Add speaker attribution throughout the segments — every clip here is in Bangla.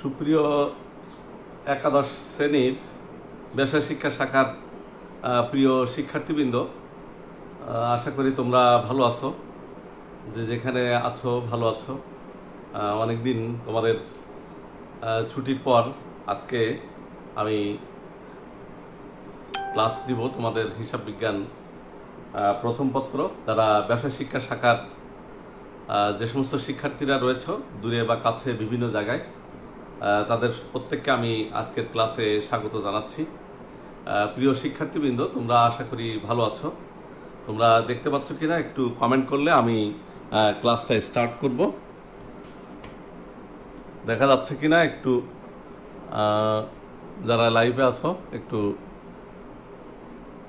Speaker 1: সুপ্রিয় একাদশ শ্রেণীর বিষয় শিক্ষা শাখার প্রিয় শিক্ষার্থীবৃন্দ, আশা করি তোমরা ভালো আছো। যেখানে আছো ভালো আছো। অনেকদিন তোমাদের ছুটির পর আজকে আমি ক্লাস দিব তোমাদের হিসাব বিজ্ঞান প্রথম পত্র। যারা বিষয় শিক্ষা শাখার যে সমস্ত শিক্ষার্থীরা রয়েছে দূরে বা কাছে বিভিন্ন জায়গায়, তাদের প্রত্যেককে আমি আজকের ক্লাসে স্বাগত জানাচ্ছি। প্রিয় শিক্ষার্থীবৃন্দ, তোমরা আশা করি ভালো আছো। তোমরা দেখতে পাচ্ছ কিনা একটু কমেন্ট করলে আমি ক্লাসটা স্টার্ট করব। দেখা যাচ্ছে কিনা একটু, যারা লাইভে আছো একটু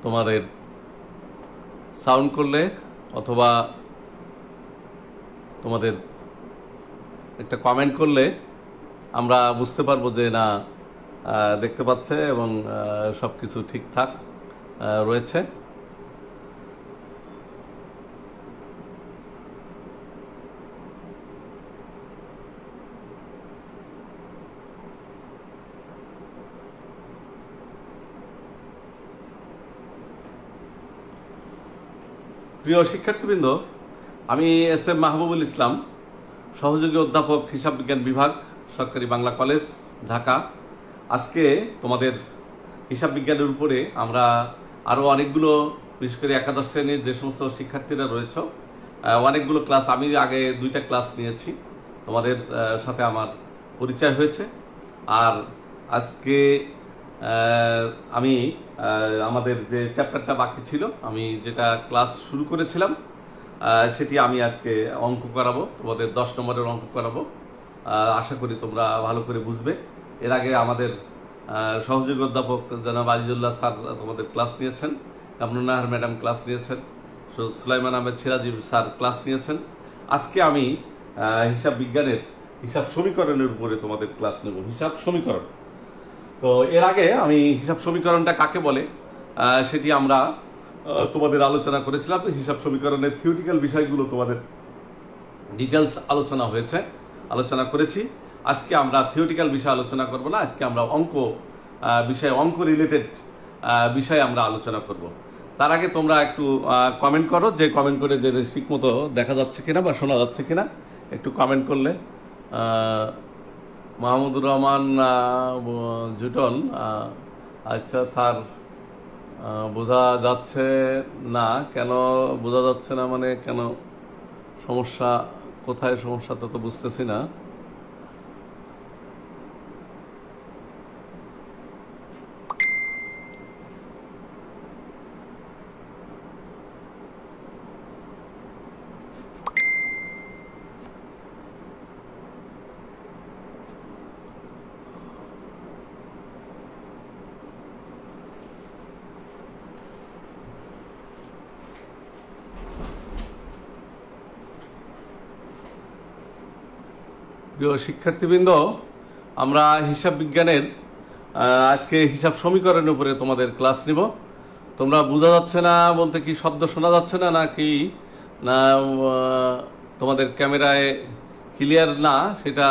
Speaker 1: তোমাদের সাউন্ড করলে অথবা তোমাদের একটা কমেন্ট করলে আমরা বুঝতে পারবো যে না দেখতে পাচ্ছে এবং সব কিছু ঠিকঠাক রয়েছে। প্রিয় শিক্ষার্থীবৃন্দ, আমি এস এম মাহবুবুল ইসলাম, সহযোগী অধ্যাপক হিসাব বিজ্ঞান বিভাগ, সরকারি বাংলা কলেজ, ঢাকা। আজকে তোমাদের হিসাব বিজ্ঞানের উপরে আমরা আরও অনেকগুলো, বিশেষ করে একাদশ শ্রেণীর যে সমস্ত শিক্ষার্থীরা রয়েছে, অনেকগুলো ক্লাস, আমি আগে 2টা ক্লাস নিয়েছি, তোমাদের সাথে আমার পরিচয় হয়েছে। আর আজকে আমি আমাদের যে চ্যাপ্টারটা বাকি ছিল, আমি যেটা ক্লাস শুরু করেছিলাম, সেটি আমি আজকে অঙ্ক করাবো, তোমাদের 10 নম্বরের অঙ্ক করাবো। আশা করি তোমরা ভালো করে বুঝবে। এর আগে আমাদের সহযোগী অধ্যাপক জনাব আজিজুল্লাহ স্যার তোমাদের ক্লাস নিয়েছেন, কামরুন নাহার ম্যাডাম ক্লাস নিয়েছেন, সুলাইমান আহমেদ সিরাজি স্যার ক্লাস নিয়েছেন। আজকে আমি হিসাব বিজ্ঞানের হিসাব সমীকরণের উপরে তোমাদের ক্লাস নেব। হিসাব সমীকরণ, তো এর আগে আমি হিসাব সমীকরণটা কাকে বলে সেটি আমরা তোমাদের আলোচনা করেছিলাম। হিসাব সমীকরণের থিওরিটিক্যাল বিষয়গুলো তোমাদের ডিটেলস আলোচনা করেছি। আজকে আমরা থিওরিটিক্যাল বিষয় আলোচনা করব না, আজকে আমরা অঙ্ক রিলেটেড বিষয়ে আমরা আলোচনা করব। তার আগে তোমরা একটু কমেন্ট করো, যে কমেন্ট করে যে ঠিক মতো দেখা যাচ্ছে কিনা বা শোনা যাচ্ছে কিনা একটু কমেন্ট করলে। মাহমুদুর রহমান জুটন, আচ্ছা স্যার বোঝা যাচ্ছে না কেন? বোঝা যাচ্ছে না মানে কেন? সমস্যা কোথায়? সমস্যা তো বুঝতেছি না। প্রিয় শিক্ষার্থীবৃন্দ, আমরা হিসাব বিজ্ঞানের আজকে হিসাব সমীকরণের উপরে তোমাদের ক্লাস নিব। তোমরা বোঝা যাচ্ছে না বলতে কি শব্দ শোনা যাচ্ছে না নাকি না তোমাদের ক্যামেরায় ক্লিয়ার না, সেটা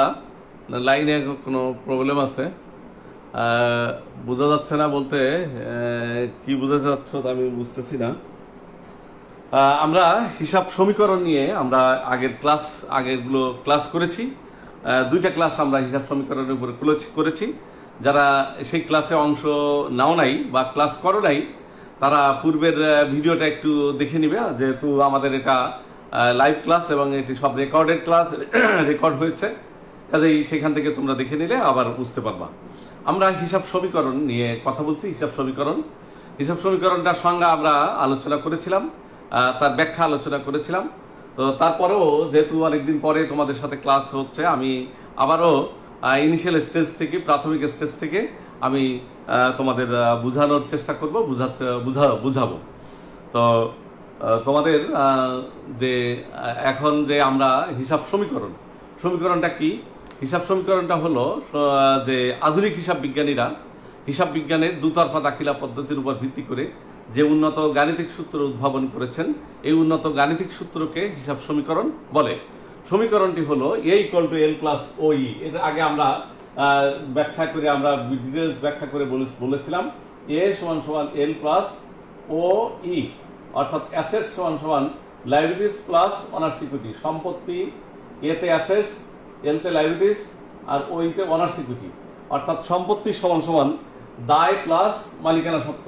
Speaker 1: লাইনে কোনো প্রবলেম আছে? বোঝা যাচ্ছে না বলতে কি বোঝা যাচ্ছে আমি বুঝতেছি না। আমরা হিসাব সমীকরণ নিয়ে আমরা আগেরগুলো ক্লাস করেছি। 2টা ক্লাস আমরা হিসাব সমীকরণের উপরে করেছি। যারা সেই ক্লাসে অংশ নাও নাই বা ক্লাস করো নাই, তারা পূর্বের ভিডিওটা একটু দেখে নিবে, যেহেতু আমাদের এটা লাইভ ক্লাস এবং এটি সব রেকর্ডেড ক্লাস, রেকর্ড হয়েছে, কাজেই সেখান থেকে তোমরা দেখে নিলে আবার বুঝতে পারবা। আমরা হিসাব সমীকরণ নিয়ে কথা বলছি। হিসাব সমীকরণটার সংজ্ঞা আমরা আলোচনা করেছিলাম, তার ব্যাখ্যা আলোচনা করেছিলাম। তো তারপরেও যেহেতু অনেকদিন পরে তোমাদের সাথে ক্লাস হচ্ছে, আমি আবারও ইনিশিয়াল স্টেজ থেকে, প্রাথমিক স্টেজ থেকে আমি তোমাদের বোঝানোর চেষ্টা করব, বুঝাবো। তো তোমাদের যে এখন যে আমরা হিসাব সমীকরণটা কি? হিসাব সমীকরণটা হলো যে আধুনিক হিসাব বিজ্ঞানীরা হিসাব বিজ্ঞানের দুতরফা দাখিলা পদ্ধতির উপর ভিত্তি করে যে উন্নত গাণিতিক সূত্র উদ্ভাবন করেছেন, এই উন্নত গাণিতিক সূত্রকে হিসাব সমীকরণ বলে। সমীকরণটি হলো a = l + OE। এর আগে আমরা ব্যাখ্যা করে আমরা ডিটেলস ব্যাখ্যা করে বলেছিলাম এ সমান সমান এল প্লাস ও ই, অর্থাৎ অ্যাসেটস সমান সমান লাইবিলিটিস প্লাস অনার্স ইকুইটি। সম্পত্তি এতে অ্যাসেটস, এলতে লাইবিলিটিস আর ওইতে অনার্স ইকুইটি, অর্থাৎ সম্পত্তি সমান সমান দায় প্লাস মালিকানা সত্ত্ব।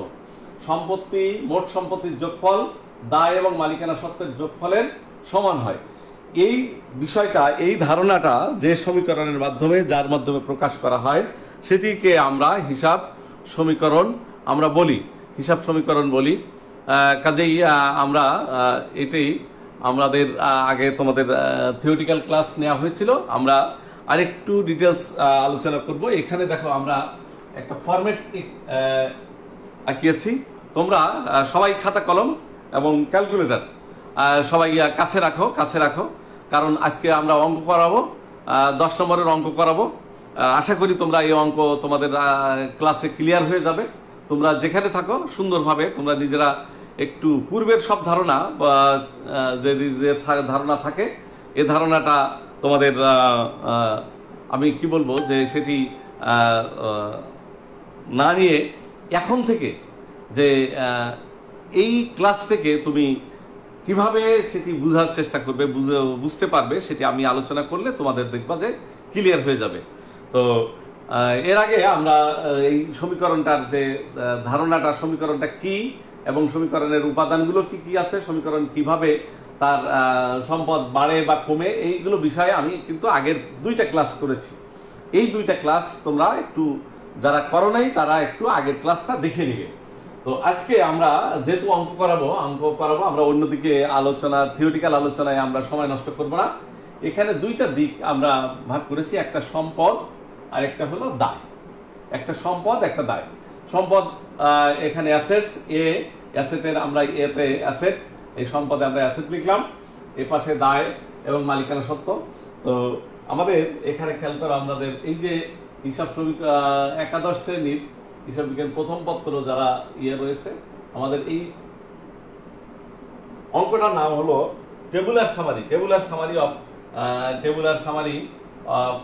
Speaker 1: সম্পত্তি, মোট সম্পত্তির যোগফল দায় এবং মালিকানা সত্ত্বের যোগফলের সমান হয়। এই বিষয়টা, এই ধারণাটা যে সমীকরণের মাধ্যমে, যার মাধ্যমে প্রকাশ করা হয় সেটিকে আমরা হিসাব সমীকরণ আমরা বলি, হিসাব সমীকরণ বলি। কাজেই আমরা এটাই আমাদের আগে তোমাদের থিওরিটিক্যাল ক্লাস নেওয়া হয়েছিল, আমরা আরেকটু ডিটেলস আলোচনা করব। এখানে দেখো আমরা একটা ফরম্যাট আঁকিয়েছি, তোমরা সবাই খাতা কলম এবং ক্যালকুলেটর সবাই কাছে রাখো, কারণ আজকে আমরা অঙ্ক করাবো, 10 নম্বরের অঙ্ক করাবো। আশা করি তোমরা এই অঙ্ক তোমাদের ক্লাসে ক্লিয়ার হয়ে যাবে। তোমরা যেখানে থাকো সুন্দরভাবে তোমরা নিজেরা একটু পূর্বের সব ধারণা যে ধারণা থাকে, এ ধারণাটা তোমাদের আমি কি বলবো যে সেটি না নিয়ে এখন থেকে যে এই ক্লাস থেকে তুমি কিভাবে সেটি বুঝার চেষ্টা করবে, বুঝতে পারবে, সেটি আমি আলোচনা করলে তোমাদের দেখবা যে ক্লিয়ার হয়ে যাবে। তো এর আগে আমরা এই সমীকরণটার যে ধারণাটা, সমীকরণটা কি এবং সমীকরণের উপাদানগুলো কি কি আছে, সমীকরণ কিভাবে তার সম্পদ বাড়ে বা কমে, এইগুলো বিষয়ে আমি কিন্তু আগের 2টা ক্লাস করেছি। এই 2টা ক্লাস তোমরা একটু, যারা করো নাই তারা একটু আগের ক্লাসটা দেখে নিবে। তো আজকে আমরা যেহেতু অঙ্ক করাবো আমরা অন্যদিকে আলোচনা, থিওরিটিক্যাল আলোচনায় আমরা সময় নষ্ট করব না। এখানে 2টা দিক আমরা ভাগ করেছি, একটা সম্পদ আর একটা হলো দায়। একটা সম্পদ, একটা দায়। সম্পদ এখানে অ্যাসেটস, এ অ্যাসেটের আমরা এতে অ্যাসেট, এই সম্পদে আমরা অ্যাসেট লিখলাম, এ পাশে দায় এবং মালিকানা সত্ত্ব। তো আমাদের এখানে খেয়াল করো, আমাদের এই যে হিসাব একাদশ শ্রেণীর হিসাব বিজ্ঞান প্রথম পত্র যারা রয়েছে, আমাদের এই অঙ্কটার নাম হলো tabular summary of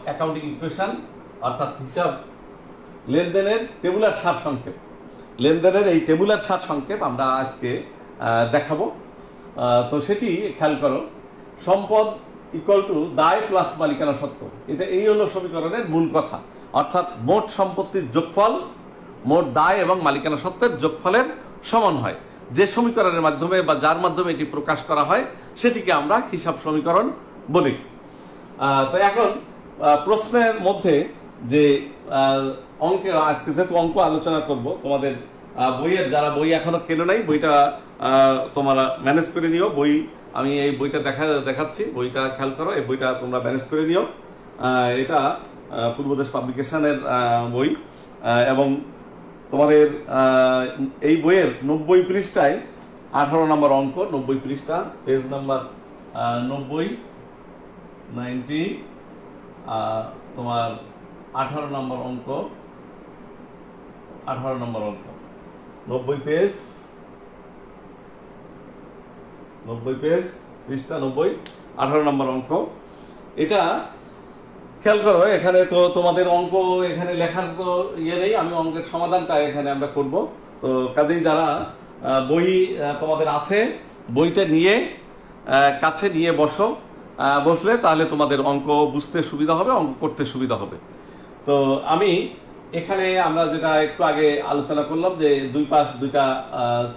Speaker 1: accounting equation, অর্থাৎ হিসাব লেনদেনের টেবুলার সারসংক্ষেপ। লেনদেনের এই টেবুলার সারসংক্ষেপ আমরা আজকে দেখাবো। তো সেটি খেয়াল করো, সম্পদ ইকুয়াল টু দায় প্লাস মালিকানা সত্ত্ব, এটা এই হলো সমীকরণের মূল কথা। অর্থাৎ মোট সম্পত্তির যোগফল মোট দায় এবং মালিকানা সত্ত্বের যোগফলের সমান হয়। যে সমীকরণের মাধ্যমে বা যার মাধ্যমে এটি প্রকাশ করা হয় সেটিকে আমরা হিসাব সমীকরণ বলি। তো এখন প্রশ্নের মধ্যে যে অঙ্কে, আজকে যেহেতু অঙ্ক আলোচনা করব, তোমাদের বইয়ের, যারা বই এখনো কেনো নাই, বইটা তোমরা ম্যানেজ করে নিও। বই আমি এই বইটা দেখাচ্ছি, বইটা খেয়াল করো, এই বইটা তোমরা ম্যানেজ করে নিও। এটা পূর্বদেশ পাবলিকেশনের বই এবং তোমাদের এই বইয়ের 90 পৃষ্ঠায় 18 নম্বর অঙ্ক, 90 পৃষ্ঠা, পেজ নাম্বার 90 তোমার 18 নম্বর অঙ্ক, 90 পেজ, পৃষ্ঠা 90, 18 নম্বর অঙ্ক। এটা খেয়াল করো, এখানে তো তোমাদের অঙ্ক এখানে লেখার তো নেই, আমি অঙ্কের সমাধানটা এখানে আমরা করব। তো কাজেই যারা বই তোমাদের আছে, বইটা নিয়ে কাছে নিয়ে বসলে তাহলে তোমাদের অঙ্ক বুঝতে সুবিধা হবে, অঙ্ক করতে সুবিধা হবে। তো আমি এখানে আমরা যেটা একটু আগে আলোচনা করলাম যে দুইটা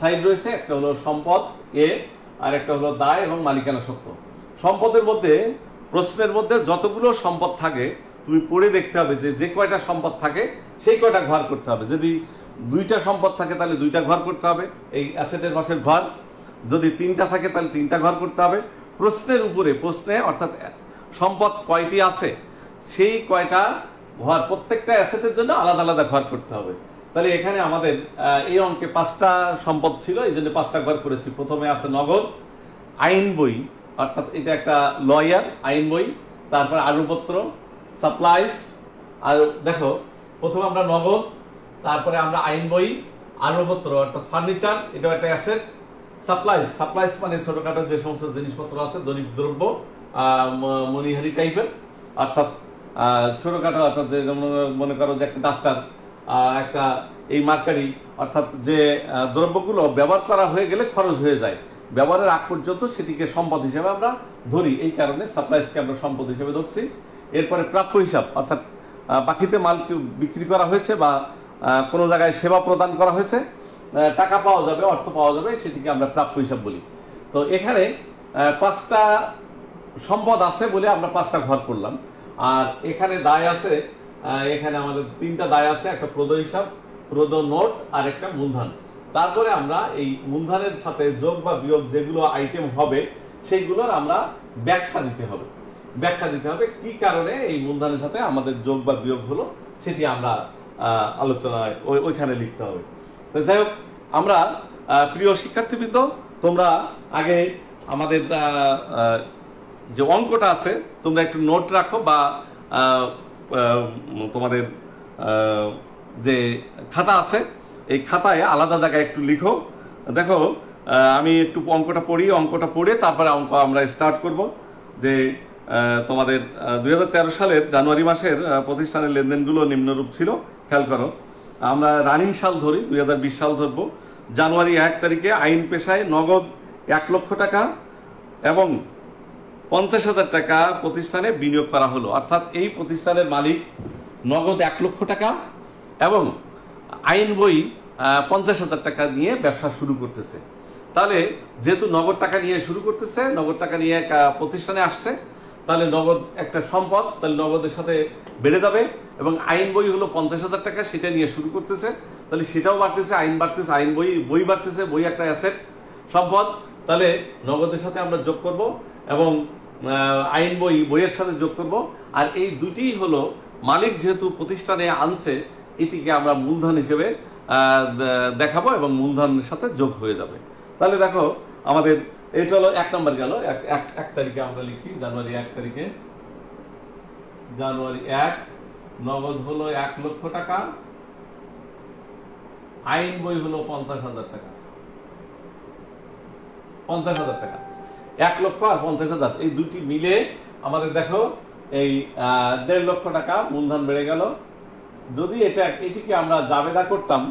Speaker 1: সাইড রয়েছে, একটা হলো সম্পদ এ আর একটা হলো দায় এবং মালিকানা সত্ত্ব। সম্পদের মধ্যে, প্রশ্নের মধ্যে যতগুলো সম্পদ থাকে তুমি পড়ে দেখতে হবে যে কয়টা সম্পদ থাকে সেই কয়টা ঘর করতে হবে। যদি 2টা সম্পদ থাকে তাহলে 2টা ঘর করতে হবে, এই অ্যাসেটের পাশের ঘর। যদি 3টা থাকে তাহলে 3টা ঘর করতে হবে। প্রশ্নের উপরে, প্রশ্নে অর্থাৎ সম্পদ কয়টি আছে সেই কয়টা ঘর, প্রত্যেকটা অ্যাসেটের জন্য আলাদা আলাদা ঘর করতে হবে। তাহলে এখানে আমাদের এই অঙ্কে 5টা সম্পদ ছিল, এই জন্য 5টা ঘর করেছি। প্রথমে আছে নগদ, আইন বই, অর্থাৎ এটা একটা লয়ার, আইন বই, তারপর আরুপত্র, সাপ্লাইস। আর দেখো, প্রথমে আমরা নগদ, তারপরে আমরা আইন বই, আরুপত্র অর্থাৎ ফার্নিচার, এটাও একটা অ্যাসেট। সাপ্লাইস মানে ছোটখাটো যে সমস্ত জিনিসপত্র আছে, দৈনিক দ্রব্য, মনিহারি টাইপের, অর্থাৎ ছোটখাটো, অর্থাৎ যেমন মনে করো যে একটা ডাস্টার, একটা এই মার্কারি, অর্থাৎ যে দ্রব্যগুলো ব্যবহার করা হয়ে গেলে খরচ হয়ে যায়, ব্যবহারের আগ পর্যন্ত সেটিকে সম্পদ হিসেবে আমরা ধরি, এই কারণে সাপ্লাইজকে আমরা সম্পদ হিসেবে ধরছি। এরপরে প্রাপ্য হিসাব, অর্থাৎ বাকিতে মাল বিক্রি করা হয়েছে বা কোনো জায়গায় সেবা প্রদান করা হয়েছে, টাকা পাওয়া যাবে, অর্থ পাওয়া যাবে, সেটিকে আমরা প্রাপ্য হিসাব বলি। তো এখানে 5টা সম্পদ আছে বলে আমরা 5টা ঘর করলাম। আর এখানে দায় আছে, এখানে আমাদের 3টা দায় আছে, একটা প্রদ হিসাব, প্রদ নোট আর একটা মূলধন। তারপরে আমরা এই মূলধনের সাথে যোগ বা বিয়োগ যেগুলো আইটেম হবে সেইগুলোর আমরা ব্যাখ্যা দিতে হবে, কি কারণে এই মূলধনের সাথে আমাদের যোগ বা বিয়োগ হলো সেটি আমরা আলোচনায় ওইখানে লিখতে হবে। যাই হোক, আমরা প্রিয় শিক্ষার্থীবৃন্দ, তোমরা আগে আমাদের যে অঙ্কটা আছে তোমরা একটু নোট রাখো, বা তোমাদের যে খাতা আছে এই খাতায় আলাদা জায়গায় একটু লিখো। দেখো, আমি একটু অঙ্কটা পড়ে তারপরে অঙ্ক আমরা স্টার্ট করব। যে তোমাদের 2013 সালের জানুয়ারি মাসের প্রতিষ্ঠানের লেনদেনগুলো নিম্নরূপ ছিল। খেয়াল করো, আমরা রানিং সাল ধরি, 2020 সাল ধরবো। জানুয়ারি 1 তারিখে আইন পেশায় নগদ 1 লক্ষ টাকা এবং 50,000 টাকা প্রতিষ্ঠানে বিনিয়োগ করা হলো। অর্থাৎ এই প্রতিষ্ঠানের মালিক নগদ 1 লক্ষ টাকা এবং আইন বই 50,000 টাকা নিয়ে ব্যবসা শুরু করতেছে। তাহলে যেহেতু নগদ টাকা নিয়ে শুরু করতেছে, নগদ টাকা নিয়ে প্রতিষ্ঠানে আসছে, তাহলে নগদ একটা সম্পদ, তাহলে নগদের সাথে বেড়ে যাবে। এবং আইন বই হলো 50,000 টাকা, সেটা নিয়ে শুরু করতেছে, তাহলে সেটাও বাড়তেছে, আইন বাড়তেছে, আইন বই বাড়তেছে, বই একটা অ্যাসেট সম্পদ, তাহলে নগদের সাথে আমরা যোগ করব এবং আইন বইয়ের সাথে যোগ করব। আর এই দুটি হলো মালিক যেহেতু প্রতিষ্ঠানে আনছে, এটিকে আমরা মূলধন হিসেবে দেখাবো এবং মূলধনের সাথে যোগ হয়ে যাবে। তাহলে দেখো, আমাদের এটা হলো 1 নম্বর গেল। 1 তারিখে আমরা লিখি, জানুয়ারি 1 তারিখে, জানুয়ারি 1 নগদ হলো 1 লক্ষ টাকা, আইন বই হলো 50,000 টাকা। 50,000 টাকা, 1 লক্ষ আর 50,000, এই দুটি মিলে আমাদের দেখো এই 1.5 লক্ষ টাকা মূলধন বেড়ে গেল। যদি এটিকে আমরা জাবেদা করতাম,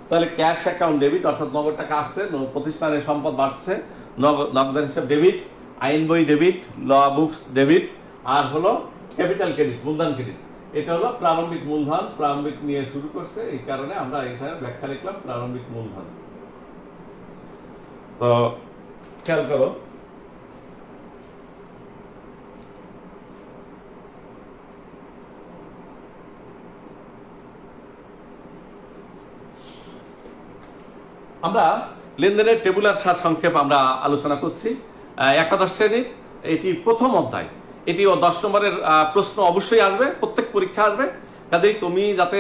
Speaker 1: তাহলে ক্যাশ অ্যাকাউন্ট ডেবিট, অর্থাৎ নগদ টাকা আসছে, প্রতিষ্ঠানের সম্পদ বাড়ছে, নগদ হিসাব ডেবিট, আইন বই ডেবিট, ল বুকস ডেবিট, আর হলো ক্যাপিটাল ক্রেডিট, মূলধন ক্রেডিট। এটা হলো প্রারম্ভিক মূলধন, প্রারম্ভিক নিয়ে শুরু করছে, এই কারণে আমরা এখানে ব্যাখ্যা লিখলাম প্রারম্ভিক মূলধন। তো খেয়াল করো, আমরা লেনদেনের টেবুলার সারসংক্ষেপ আমরা আলোচনা করছি। একাদশ শ্রেণীর এটি প্রথম অধ্যায়, এটি 10 নম্বরের প্রশ্ন অবশ্যই আসবে, প্রত্যেক পরীক্ষা আসবে। কাজেই তুমি যাতে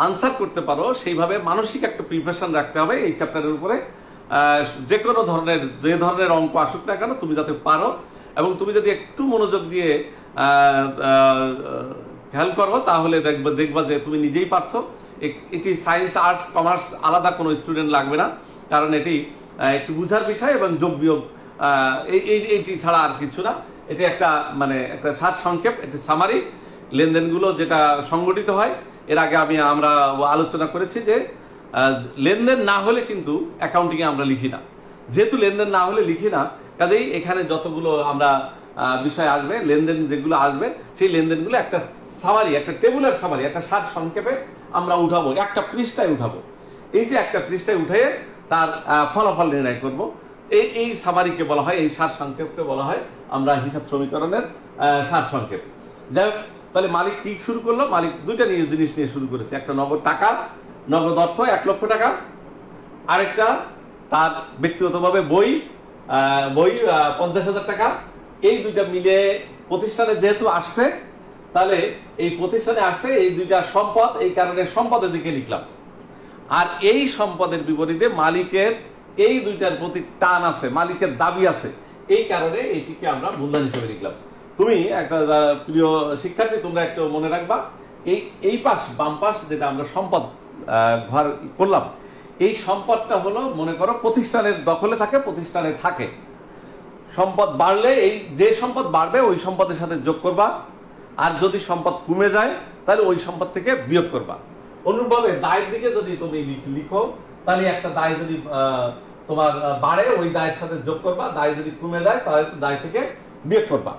Speaker 1: আনসার করতে পারো সেইভাবে মানসিক একটা প্রিপারেশন রাখতে হবে এই চ্যাপ্টারের উপরে। যে কোনো ধরনের, যে ধরনের অঙ্ক আসুক না কেন, তুমি যাতে পারো, এবং তুমি যদি একটু মনোযোগ দিয়ে খেয়াল করো, তাহলে দেখবা যে তুমি নিজেই পারছো। এটি সায়েন্স, আর্টস, কমার্স আলাদা কোনো স্টুডেন্ট লাগবে না, কারণ এটি একটু বুঝার বিষয় এবং যোগ বিয়োগ এইটি ছাড়া আর কিছু না। এটি একটা একটা সার সংক্ষেপ, একটি সামারি। লেনদেনগুলো যেটা সংগঠিত হয়, এর আগে আমরা আলোচনা করেছি যে লেনদেন না হলে কিন্তু অ্যাকাউন্টিং এ আমরা লিখি না। যেহেতু লেনদেন না হলে লিখি না, কাজেই এখানে যতগুলো আমরা বিষয় আসবে, লেনদেন যেগুলো আসবে, সেই লেনদেনগুলো একটা সামারি, একটা টেবুলার সামারি, একটা সার সংক্ষেপে আমরা উঠাবো, একটা পৃষ্ঠায় উঠাবো। এই যে একটা পৃষ্ঠায় উঠে তার ফলাফল নির্ণয় করব, এই সামারিকে বলা হয়, এই সার সংক্ষেপকে বলা হয় আমরা হিসাব সমীকরণের সার সংক্ষেপ। যাই হোক, তাহলে মালিক কি শুরু করলো? মালিক দুইটা জিনিস নিয়ে শুরু করেছে, একটা নগদ টাকা, নগদ অর্থ 1 লক্ষ টাকা, আরেকটা তার ব্যক্তিগতভাবে বই 50,000 টাকা। এই দুইটা মিলে প্রতিষ্ঠানে যেহেতু আসছে, তাহলে এই প্রতিষ্ঠানে আসছে এই দুইটা সম্পদ, এই কারণে সম্পদের দিকে লিখলাম। আর এই সম্পদের বিপরীতে মালিকের এই দুইটার প্রতি টান আছে, মালিকের দাবি আছে, এই কারণে এইটিকে আমরা মূলধন হিসেবে লিখলাম। তুমি একটা প্রিয় শিক্ষার্থী, তোমরা একটু মনে রাখবা, এই পাশ, বাম পাশ যেটা আমরা সম্পদ ঘর করলাম, এই সম্পদটা হলো, মনে করো প্রতিষ্ঠানের দখলে থাকে, প্রতিষ্ঠানে থাকে। সম্পদ বাড়লে, এই যে সম্পদ বাড়বে ওই সম্পদের সাথে যোগ করবা, আর যদি সম্পদ কমে যায় তাহলে ওই সম্পদ থেকে বিয়োগ করবা। অনুরূপভাবে দায়ের দিকে যদি তুমি লিখো তাহলে একটা দায় যদি তোমার বাড়ে ওই দায়ের সাথে যোগ করবা, দায় যদি কমে যায় তাহলে দায় থেকে বিয়োগ করবা।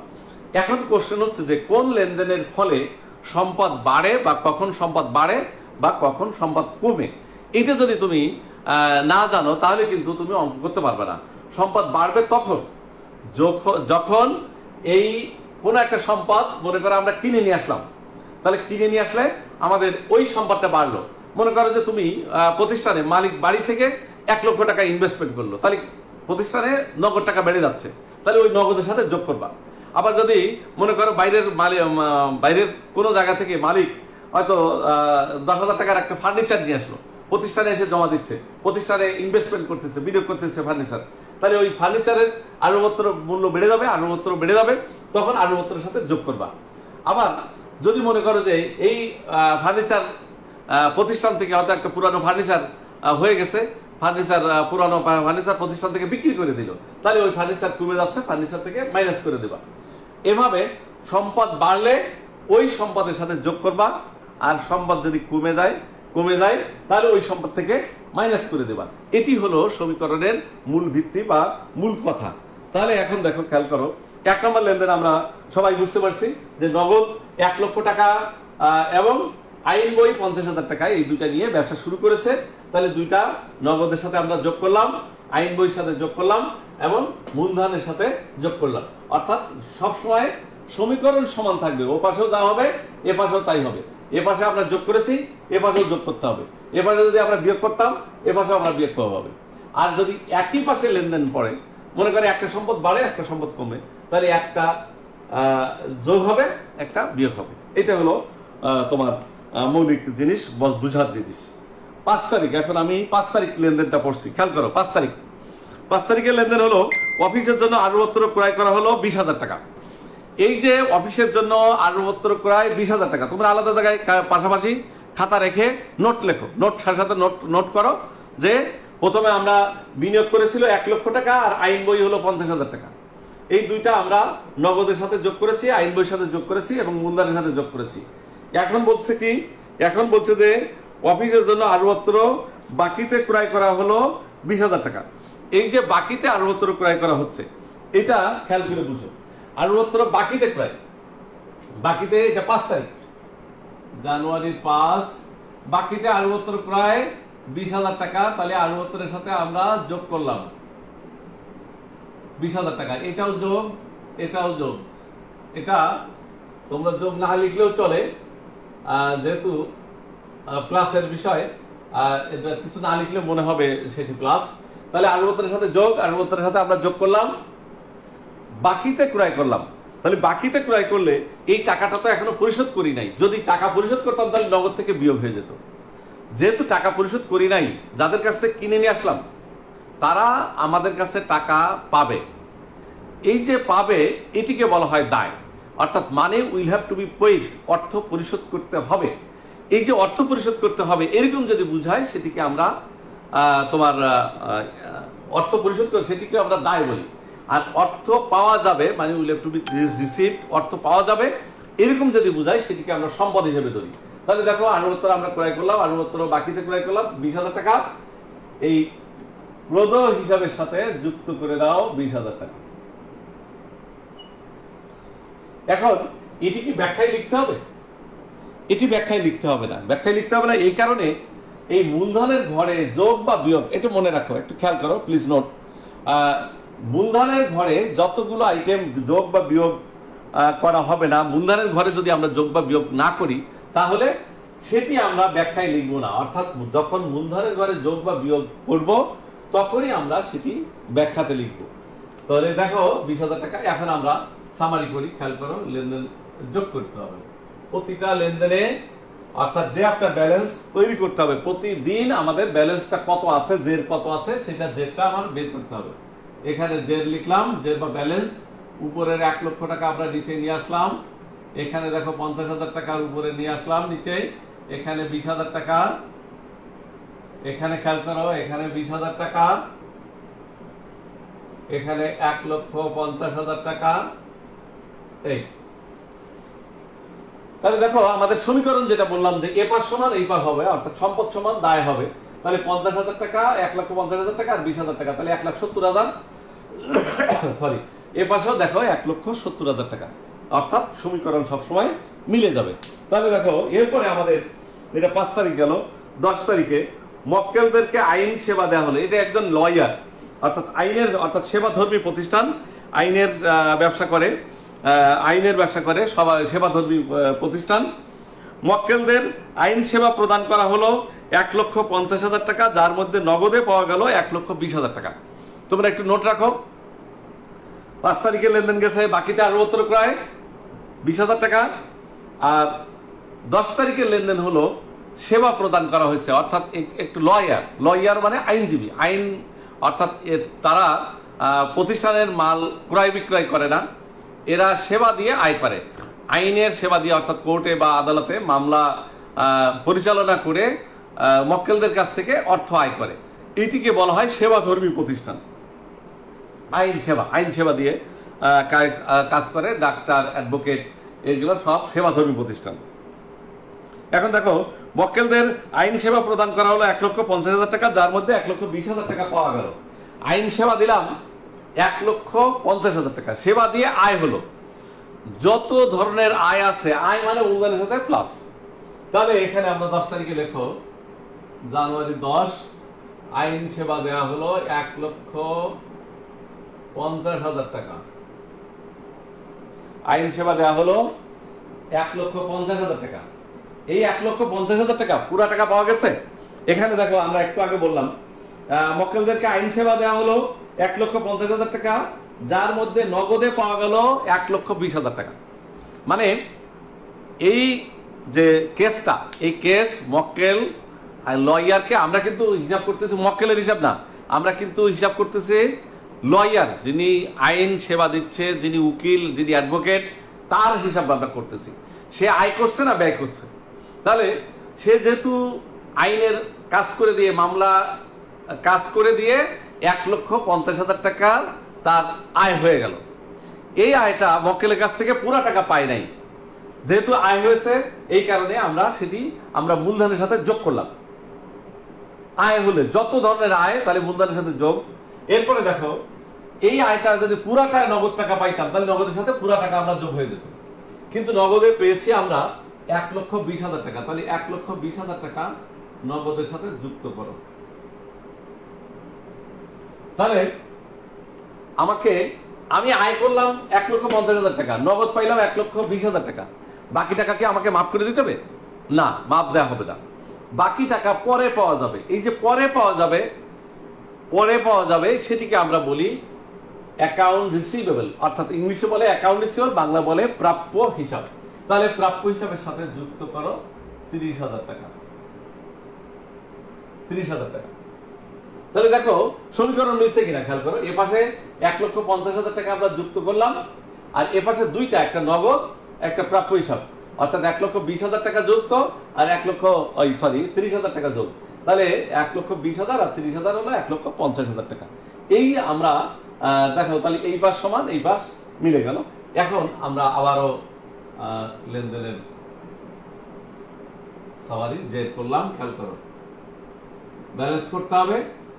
Speaker 1: এখন কোশ্চেন হচ্ছে যে কোন লেনদেনের ফলে সম্পদ বাড়ে বা কখন সম্পদ বাড়ে বা কখন সম্পদ কমে, এটা যদি তুমি না জানো তাহলে কিন্তু তুমি অঙ্ক করতে পারবে না। সম্পদ বাড়বে তখন যখন এই কোন একটা সম্পদ মনে করো আমরা কিনে নিয়ে আসলাম, তাহলে কিনে নিয়ে আসলে আমাদের ওই সম্পদটা বাড়লো। মনে করো যে তুমি প্রতিষ্ঠানে মালিক বাড়ি থেকে 1 লক্ষ টাকা ইনভেস্টমেন্ট করলো, তাহলে প্রতিষ্ঠানে নগদ টাকা বেড়ে যাচ্ছে, তাহলে ওই নগদের সাথে যোগ করবা। আবার যদি মনে করো বাইরের কোনো জায়গা থেকে মালিক হয়তো 10,000 টাকার একটা ফার্নিচার নিয়ে আসলো, প্রতিষ্ঠানে এসে জমা দিচ্ছে, প্রতিষ্ঠানে ইনভেস্টমেন্ট করতেছে, বিনিয়োগ করতেছে ফার্নিচার, তাহলে ওই ফার্নিচারের আনুমাত্র মূল্য বেড়ে যাবে, আনুমাত্র বেড়ে যাবে, তখন আনুমাত্রের সাথে যোগ করবা। আবার যদি মনে করো যে এই ফার্নিচার প্রতিষ্ঠান থেকে হয়তো একটা পুরানো ফার্নিচার হয়ে গেছে, পুরানো ফার্নিচার প্রতিষ্ঠান থেকে বিক্রি করে দিল, তাহলে ওই ফার্নিচার কমে যাচ্ছে, ফার্নিচার থেকে মাইনাস করে দেবা। এভাবে সম্পদ বাড়লে ওই সম্পদের সাথে যোগ করবা, আর সম্পদ যদি কমে যায় তাহলে ওই সম্পদ থেকে মাইনাস করে দেবা। এটি হলো সমীকরণের মূল ভিত্তি বা মূল কথা। তাহলে এখন দেখো, খেয়াল করো, 1 নম্বর লেনদেন আমরা সবাই বুঝতে পারছি যে নগদ 1 লক্ষ টাকা এবং আইন বই 50,000 টাকা, এই দুইটা নিয়ে ব্যবসা শুরু করেছে। তাহলে দুইটা নগদের সাথে আমরা যোগ করলাম, আইন বইয়ের সাথে যোগ করলাম এবং মূলধনের সাথে যোগ করলাম। অর্থাৎ সবসময় সমীকরণ সমান থাকবে, ও পাশেও যা হবে এ পাশেও তাই হবে। এ পাশে আমরা যোগ করেছি, এ পাশেও যোগ করতে হবে। এ পাশে যদি আমরা বিয়োগ করতাম, এ পাশেও আমরা বিয়োগ করতে হবে। আর যদি একই পাশে লেনদেন পড়ে, মনে করে একটা সম্পদ বাড়ে একটা সম্পদ কমে, তাহলে একটা যোগ হবে একটা বিয়োগ হবে। এটা হলো তোমার মৌলিক জিনিস, বুঝার জিনিস। 5 তারিখ, এখন আমি 5 তারিখ লেনদেনটা পড়ছি, খেয়াল করো। 5 তারিখের লেনদেন হলো অফিসের জন্য আসবাবপত্র ক্রয় করা হলো 20,000 টাকা। এই যে অফিসের জন্য আসবাবপত্র ক্রয় 20,000 টাকা, তোমরা আলাদা জায়গায় পাশাপাশি খাতা রেখে নোট লেখো, নোট সাথে নোট করো যে প্রথমে আমরা বিনিয়োগ করেছিল 1 লক্ষ টাকা আর আইন বই হলো 50,000 টাকা। এই দুইটা আমরা নগদের সাথে যোগ করেছি, আইন বইয়ের সাথে যোগ করেছি এবং মূলধনের সাথে যোগ করেছি। এখন বলছে কি, এখন বলছে যে অফিসের জন্য আসবাবপত্র বাকিতে ক্রয় করা হলো 20,000 টাকা। এই যে বাকিতে আসবাবপত্র ক্রয় করা হচ্ছে, এটা খেয়াল করে বুঝো। আসবাবপত্র বাকিতে ক্রয়, বাকিতে এটা 5 তারিখ, জানুয়ারির 5, বাকিতে আসবাবপত্র ক্রয় 20,000 টাকা। তাহলে আসবাবপত্রের সাথে আমরা যোগ করলাম 20,000 টাকা, এটাও যোগ, এটাও যোগ। এটা তোমরা যোগ না লিখলেও চলে, যেহেতু প্লাসের বিষয়, এটা কিছু না লিখলে মনে হবে সেটি প্লাস। তাহলে আসবাবপত্রের সাথে যোগ, আসবাবপত্রের সাথে আমরা যোগ করলাম, বাকিতে ক্রয় করলাম। তাহলে বাকিতে ক্রয় করলে এই টাকাটা তো এখনো পরিশোধ করি নাই, যদি টাকা পরিশোধ করতাম তাহলে নগদ থেকে বিয়োগ হয়ে যেত। যেহেতু টাকা পরিশোধ করি নাই, যাদের কাছে কিনে নিয়ে আসলাম তারা আমাদের কাছে টাকা পাবে। এই যে পাবে, এটিকে বলা হয় দায়, অর্থাৎ মানে will have to be paid, অর্থ পরিশোধ করতে হবে। এই যে অর্থ পরিশোধ করতে হবে এরকম যদি বুঝায়, সেটিকে আমরা তোমার অর্থ পরিশোধ করে সেটিকে আমরা দায় বলি। আর অর্থ পাওয়া যাবে মানে will have to be received, অর্থ পাওয়া যাবে এরকম যদি বুঝায়, সেটিকে আমরা সম্পদ হিসেবে ধরি। তাহলে দেখো, আসবাবপত্র আমরা ক্রয় করলাম, আসবাবপত্র বাকিতে ক্রয় করলাম 20,000 টাকা, এই প্রদ হিসাবের সাথে যুক্ত করে দাও 20,000 টাকা। এখন এটি কি ব্যাখ্যায় লিখতে হবে? এটি ব্যাখ্যায় লিখতে হবে না, ব্যাখ্যায় লিখতে হবে না। এই কারণে এই মূলধনের ঘরে যোগ বা বিয়োগ, এটা মনে রাখো, একটু খেয়াল করো, প্লিজ নোট। মূলধনের ঘরে যতগুলো আইটেম যোগ বা বিয়োগ করা হবে না, মূলধনের ঘরে যদি আমরা যোগ বা বিয়োগ না করি তাহলে সেটি আমরা ব্যাখ্যায় লিখবো না। অর্থাৎ যখন মূলধনের ঘরে যোগ বা বিয়োগ করব তখনই আমরা সেটি ব্যাখ্যাতে লিখবো। তাহলে দেখো 20,000 টাকা। এখন আমরা সামারি করি, খেয়াল করো, লেনদেন যোগ করতে হবে প্রতিটা লেনদেনে, অর্থাৎ ডে আফটার ব্যালেন্স তৈরি করতে হবে। প্রতিদিন আমাদের ব্যালেন্সটা কত আছে, জের কত আছে, সেটা জেরটা আমার বের করতে হবে। এখানে জের লিখলাম, জের বা ব্যালেন্স। উপরের 1 লক্ষ টাকা আমরা নিচে নিয়ে আসলাম, এখানে দেখো 50,000 টাকার উপরে নিয়ে আসলাম নিচে, এখানে 20,000 টাকা, এখানে খেয়াল করো, এখানে 20,000 টাকা, এখানে 1,50,000 টাকা। এই তাহলে দেখো আমাদের সমীকরণ যেটা বললাম যে এ পাশ সমান এই পাশ হবে, অর্থাৎ সম্পদ সমান দায় হবে। তাহলে 50,000 টাকা, 1,50,000 টাকা আর 20,000 টাকা, তাহলে 1,70,000। সরি, এ পাশেও দেখো 1,70,000 টাকা, অর্থাৎ সমীকরণ সবসময় মিলে যাবে। তাহলে দেখো এরপরে আমাদের এটা 5 তারিখ গেল, 10 তারিখে মক্কেলদেরকে আইন সেবা দেওয়া হলো। এটা একজন লয়ার, অর্থাৎ আইনের, অর্থাৎ সেবাধর্মী প্রতিষ্ঠান, আইনের ব্যবসা করে, আইনের ব্যবসা করে, সবাই সেবাধর্মী প্রতিষ্ঠান। মক্কেলদের আইন সেবা প্রদান করা হলো 1,50,000 টাকা, যার মধ্যে নগদে পাওয়া গেল 1,20,000 টাকা। তোমরা একটু নোট রাখো। 5 তারিখে লেনদেন গেছে বাকিতে আরো ক্রয় 20,000 টাকা, আর 10 তারিখের লেনদেন হলো সেবা প্রদান করা হয়েছে, অর্থাৎ একটু লয়ার মানে আইনজীবী, আইন, অর্থাৎ তারা প্রতিষ্ঠানের মাল ক্রয় বিক্রয় করে না, এরা সেবা দিয়ে আয় করে, আইনের সেবা দিয়ে, অর্থাৎ কোর্টে বা আদালতে মামলা পরিচালনা করে মক্কেলদের কাছ থেকে অর্থ আয় করে। এটিকে বলা হয় সেবাধর্মী প্রতিষ্ঠান। আইন সেবা দিয়ে কাজ করে, ডাক্তার, অ্যাডভোকেট, এগুলো সব সেবাধর্মী প্রতিষ্ঠান। এখন দেখো মক্কেলদের আইন সেবা প্রদান করা হলো 1,50,000 টাকা, যার মধ্যে 1,20,000 টাকা পাওয়া গেল। আইন সেবা দিলাম 1,50,000 টাকা, সেবা দিয়ে আয় হলো যত ধরনের আয় আছে, আয় মানে মূলধনের সাথে প্লাস। তাহলে এখানে আমরা 10 তারিখে লেখো, জানুয়ারি 10 আইন সেবা দেওয়া হলো 1,50,000 টাকা। আইন সেবা দেওয়া হলো 1,50,000 টাকা। এই 1,50,000 টাকা পুরা টাকা পাওয়া গেছে। এখানে দেখো আমরা একটু আগে বললাম মক্কেলদেরকে আইন সেবা দেওয়া হলো 1,50,000 টাকা, যার মধ্যে নগদে পাওয়া গেল 1,20,000 টাকা। মানে এই যে কেসটা, এই কেস মক্কেল লয়ারকে আমরা কিন্তু হিসাব করতেছি, মক্কেলের হিসাব না, আমরা কিন্তু হিসাব করতেছি লয়ার, যিনি আইন সেবা দিচ্ছে, যিনি উকিল, যিনি অ্যাডভোকেট, তার হিসাব আমরা করতেছি। সে আয় করছে না ব্যয় করছে। তাহলে সে যেহেতু আইনের কাজ করে দিয়ে, মামলা কাজ করে দিয়ে 1,50,000 টাকা তার আয় হয়ে গেল। এই আয়টা মক্কেলের কাছ থেকে পুরো টাকা পায় নাই, যেহেতু আয় হয়েছে, এই কারণে আমরা মূলধনের সাথে যোগ করলাম। আয় হলে যত ধরনের আয়, তাহলে মূলধনের সাথে যোগ। এরপরে দেখো এই আয়টা যদি পুরাটা নগদ টাকা পাইতাম, তাহলে নগদের সাথে পুরা টাকা আমরা যোগ হয়ে যেত, কিন্তু নগদে পেয়েছি আমরা 1,20,000 টাকা। তাহলে 1,20,000 টাকা নগদের সাথে যুক্ত করো। তাহলে আমি আয় করলাম 1,50,000 টাকা, নগদ পাইলাম 1,20,000 টাকা। বাকি টাকা কি আমাকে মাফ করে দিতে হবে? না, মাফ দেওয়া হবে না। বাকি টাকা পরে পাওয়া যাবে। এই যে পরে পাওয়া যাবে সেটিকে আমরা বলি অ্যাকাউন্ট রিসিভেবল, অর্থাৎ ইংলিশে বলে অ্যাকাউন্ট রিসিভেবল, বাংলা বলে প্রাপ্য হিসাব। তাহলে প্রাপ্য হিসাবের সাথে যুক্ত করো 30,000 টাকা। 30,000 টাকা। তাহলে দেখো সমীকরণ মিলছে কিনা খেয়াল করো। এ পাশে 1,50,000 টাকা আমরা যুক্ত করলাম, আর এ পাশে দুইটা, একটা নগদ, একটা প্রাপ্য হিসাব, অর্থাৎ 1,20,000 টাকা যুক্ত আর 30,000 টাকা যোগ। তাহলে 1,20,000 আর 30,000 হলো 1,50,000 টাকা। এই আমরা দেখো, তাহলে এই পাশ সমান এই পাশ মিলে গেল। এখন আমরা আবারও লেনদেনের সামারি যে করলাম, খেয়াল করো, ব্যালেন্স করতে হবে।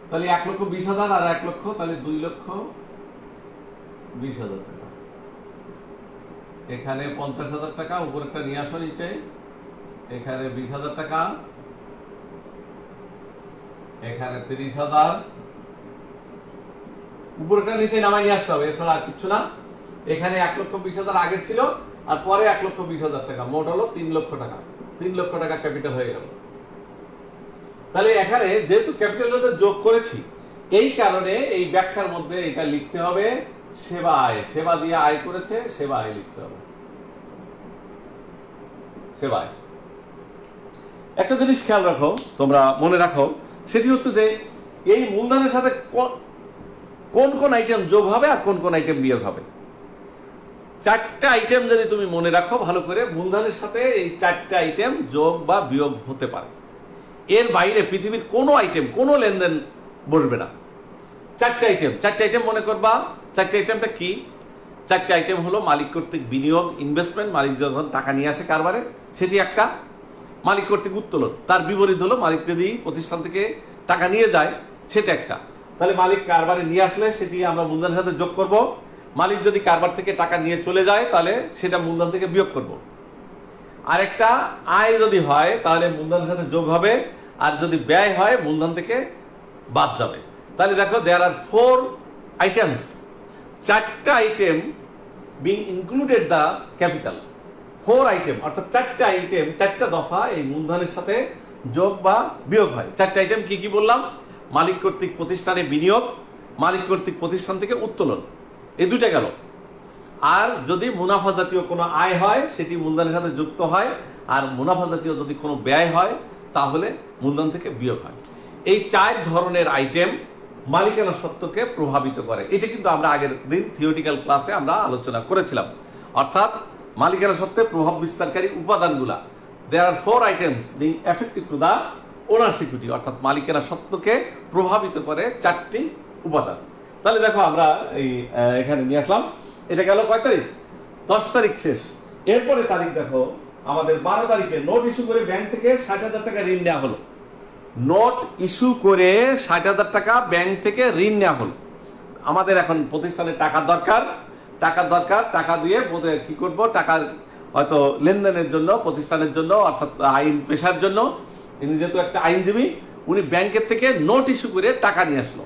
Speaker 1: তাহলে 1,20,000 আর 1 লক্ষ, তাহলে 2,20,000 টাকা। এখানে 50,000 টাকা, উপরেরটা নিয়ে আসো নিচে, এখানে 20,000 টাকা, এখানে 30,000, উপরেরটা নিচে নামাই নিয়ে আসতে হবে, এছাড়া আর কিছু না। এখানে 1,20,000 আগে ছিল, আর পরে 1,20,000 টাকা, মোট হলো 3 লক্ষ টাকা। 3 লক্ষ টাকা ক্যাপিটাল হয়ে গেল। তাহলে এখানে যেহেতু ক্যাপিটাল যোগ করেছি, এই কারণে এই ব্যাখ্যার মধ্যে এটা লিখতে হবে সেবা আয়। সেবা দিয়ে আয় করেছে, সেবা আয় লিখতে হবে। সেবা আয়। একটা জিনিস খেয়াল রাখো, তোমরা মনে রাখো, সেটি হচ্ছে যে এই মূলধনের সাথে কোন কোন আইটেম যোগ হবে আর কোন কোন আইটেম বিয়োগ হবে। 4টা আইটেম যদি তুমি মনে রাখো ভালো করে, মূলধনের সাথে এই 4টা আইটেম যোগ বা বিয়োগ হতে পারে। এর বাইরে পৃথিবীর কোনো আইটেম, কোনো লেনদেন বসবে না। 4টা আইটেম মনে করবা। 4টা আইটেমটা কি? চারটে আইটেম হলো মালিক কর্তৃক বিনিয়োগ, ইনভেস্টমেন্ট, মালিক যখন টাকা নিয়ে আসে কারবারে সেটি একটা, মালিক কর্তৃক উত্তোলন তার বিপরীত হলো মালিক যদি প্রতিষ্ঠান থেকে টাকা নিয়ে যায় সেটা একটা। তাহলে মালিক কারবারে নিয়ে আসলে সেটি আমরা মূলধনের সাথে যোগ করব, মালিক যদি কারবার থেকে টাকা নিয়ে চলে যায় তাহলে সেটা মূলধন থেকে বিয়োগ করব। আরেকটা আয় যদি হয় তাহলে মূলধনের সাথে যোগ হবে, আর যদি ব্যয় হয় মূলধন থেকে বাদ যাবে। তাহলে দেখো দেয়ার আর 4 আইটেমস, চারটা item being included the capital. 4 item অর্থাৎ চারটা আইটেম, চারটা দফা এই মূলধনের সাথে যোগ বা বিয়োগ হয়। চারটা আইটেম কি কি বললাম? মালিক কর্তৃক প্রতিষ্ঠানে বিনিয়োগ, মালিক কর্তৃক প্রতিষ্ঠান থেকে উত্তোলন, এই দুইটা গেল। আর যদি মুনাফা জাতীয় কোনো আয় হয় সেটি মূলধনের সাথে যুক্ত হয়, আর মুনাফা জাতীয় যদি কোনো ব্যয় হয় তাহলে মূলধন থেকে বিয়োগ হয়। এই 4 ধরনের আইটেম মালিকানা সত্ত্বকে প্রভাবিত করে। এটা কিন্তু আমরা আগের দিন থিওরিটিক্যাল ক্লাসে আমরা আলোচনা করেছিলাম। অর্থাৎ মালিকানা সত্ত্বে প্রভাব বিস্তারকারী উপাদানগুলা, there are 4 items being effective to the owner security, অর্থাৎ মালিকানা সত্ত্বকে প্রভাবিত করে 4টি উপাদান। তাহলে দেখো আমরা এই এখানে নিয়ে আসলাম। এটা গেল কয় তারিখ? 10 তারিখ শেষ। এরপরে তারিখ দেখো আমাদের 12 তারিখে নোট ইস্যু করে ব্যাংক থেকে 60,000 টাকা ঋণ নেওয়া হলো। নোট ইস্যু করে 60,000 টাকা ব্যাংক থেকে ঋণ নেওয়া হলো। আমাদের এখন প্রতিষ্ঠানে টাকার দরকার, টাকা দিয়ে কি করব? টাকার হয়তো লেনদেনের জন্য, প্রতিষ্ঠানের জন্য, অর্থাৎ আইন পেশার জন্য। তিনি যেহেতু একটা আইনজীবী, উনি ব্যাংকের থেকে নোট ইস্যু করে টাকা নিয়ে আসলো।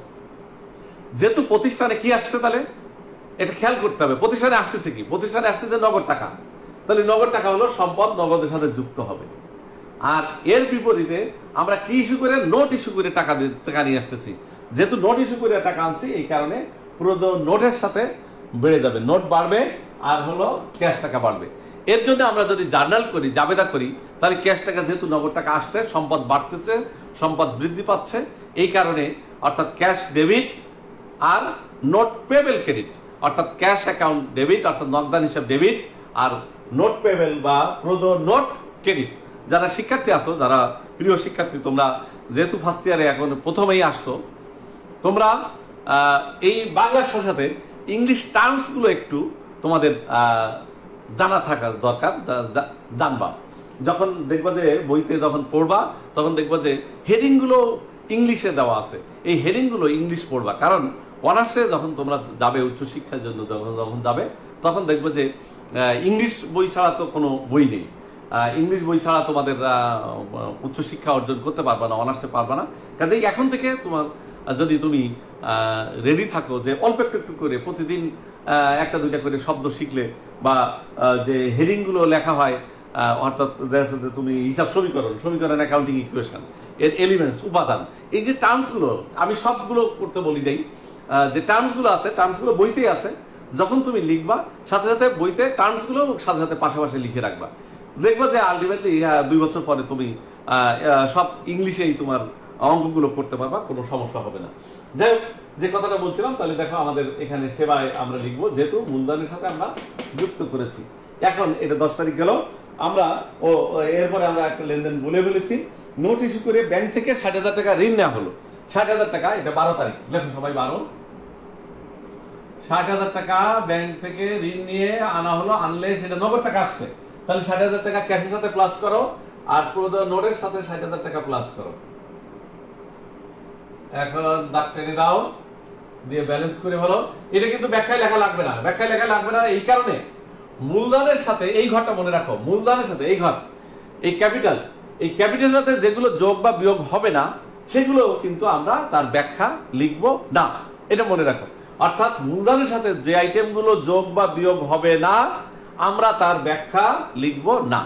Speaker 1: যেহেতু প্রতিষ্ঠানে কি আসছে, তাহলে এটা খেয়াল করতে হবে প্রতিষ্ঠানে আসতেছে কি। প্রতিষ্ঠানে আসতেছে নগদ টাকা, তাহলে নগদ টাকা হলো সম্পদ, নগদের সাথে যুক্ত হবে। আর এর বিপরীতে আমরা কি ইস্যু করে? নোট ইস্যু করে টাকা নিয়ে আসতেছি। যেহেতু নোট ইস্যু করে টাকা আনছি, এই কারণে পুরো নোটের সাথে বেড়ে যাবে, নোট বাড়বে আর হলো ক্যাশ টাকা বাড়বে। এর জন্য আমরা যদি জার্নাল করি, জাবেদা করি, তাহলে ক্যাশ টাকা যেহেতু নগদ টাকা আসছে, সম্পদ বাড়তেছে, সম্পদ বৃদ্ধি পাচ্ছে, এই কারণে অর্থাৎ ক্যাশ ডেবিট আর নোট পেবেল ক্রেডিট, অর্থাৎ ক্যাশ অ্যাকাউন্ট ডেবিট অর্থাৎ নগদান হিসাব ডেবিট, আর নোট পেবেল বা নোট ক্রেডিট। যারা শিক্ষার্থী আসো, যারা প্রিয় শিক্ষার্থী, তোমরা যেহেতু ফার্স্ট ইয়ারে এখন প্রথমেই আসছো, তোমরা এই বাংলার সাথে ইংলিশ টার্মস গুলো একটু তোমাদের জানা থাকা দরকার, জানবা। যখন দেখবা যে বইতে যখন পড়বা, তখন দেখবা যে হেডিং গুলো ইংলিশে দেওয়া আছে, এই হেডিং গুলো ইংলিশ পড়বা। কারণ অনার্সে যখন তোমরা যাবে, উচ্চশিক্ষার জন্য যখন যাবে, তখন দেখবো যে ইংলিশ বই ছাড়া তো কোনো বই নেই। ইংলিশ বই ছাড়া তোমাদের উচ্চশিক্ষা অর্জন করতে পারবা না, অনার্সে পারবা না। কাজেই এখন থেকে তোমার যদি তুমি রেডি থাকো যে অল্প একটু করে প্রতিদিন একটা দুইটা করে শব্দ শিখলে, বা যে হেডিং গুলো লেখা হয়, অর্থাৎ তুমি হিসাব সমীকরণ অ্যাকাউন্টিং ইকুয়েশন এর এলিমেন্টস, উপাদান, এই যে টার্মস গুলো আমি সবগুলো করতে বলি দেই। যে টার্মস গুলো আছে, টার্মস গুলো বইতেই আছে। যখন তুমি লিখবা, সাথে সাথে বইতে টার্মস গুলো সাথে সাথে পাশাপাশি লিখে রাখবা। দেখবা যে আলটিমেটলি 2 বছর পরে তুমি সব ইংলিশেই তোমার অঙ্কগুলো করতে পারবা, কোনো সমস্যা হবে না। যাই হোক, যে কথাটা বলছিলাম, তাহলে দেখো আমাদের এখানে সেবায় আমরা লিখবো, যেহেতু মূলধনের সাথে আমরা যুক্ত করেছি। এখন এটা 10 তারিখ গেল। আমরা এরপরে আমরা একটা লেনদেন বলে ফেলেছি। নোট ইস্যু করে ব্যাংক থেকে 60,000 টাকা ঋণ নেওয়া হলো। 60,000 টাকা, এটা 12 তারিখ, লেখো সবাই 12। 60,000 টাকা ব্যাংক থেকে ঋণ নিয়ে আনা হলো। আনলে সেটা নগদ টাকা আসছে, তাহলে 60,000 টাকা ক্যাশের সাথে প্লাস করো, আর পুরো নোটের সাথে 60,000 টাকা প্লাস করো। এখন দাগ টেনে দাও, দিয়ে ব্যালেন্স করে হলো। এটা কিন্তু ব্যাখ্যায় লেখা লাগবে না, এই কারণে মূলধনের সাথে এই ঘরটা মনে রাখো, মূলধনের সাথে এই ঘর, এই ক্যাপিটালের সাথে যেগুলো যোগ বা বিয়োগ হবে না, সেগুলো কিন্তু আমরা তার ব্যাখ্যা লিখবো না, এটা মনে রাখো। অর্থাৎ মূলধনের সাথে যে আইটেম গুলো যোগ বা বিয়োগ হবে না, আমরা তার ব্যাখ্যা লিখবো না।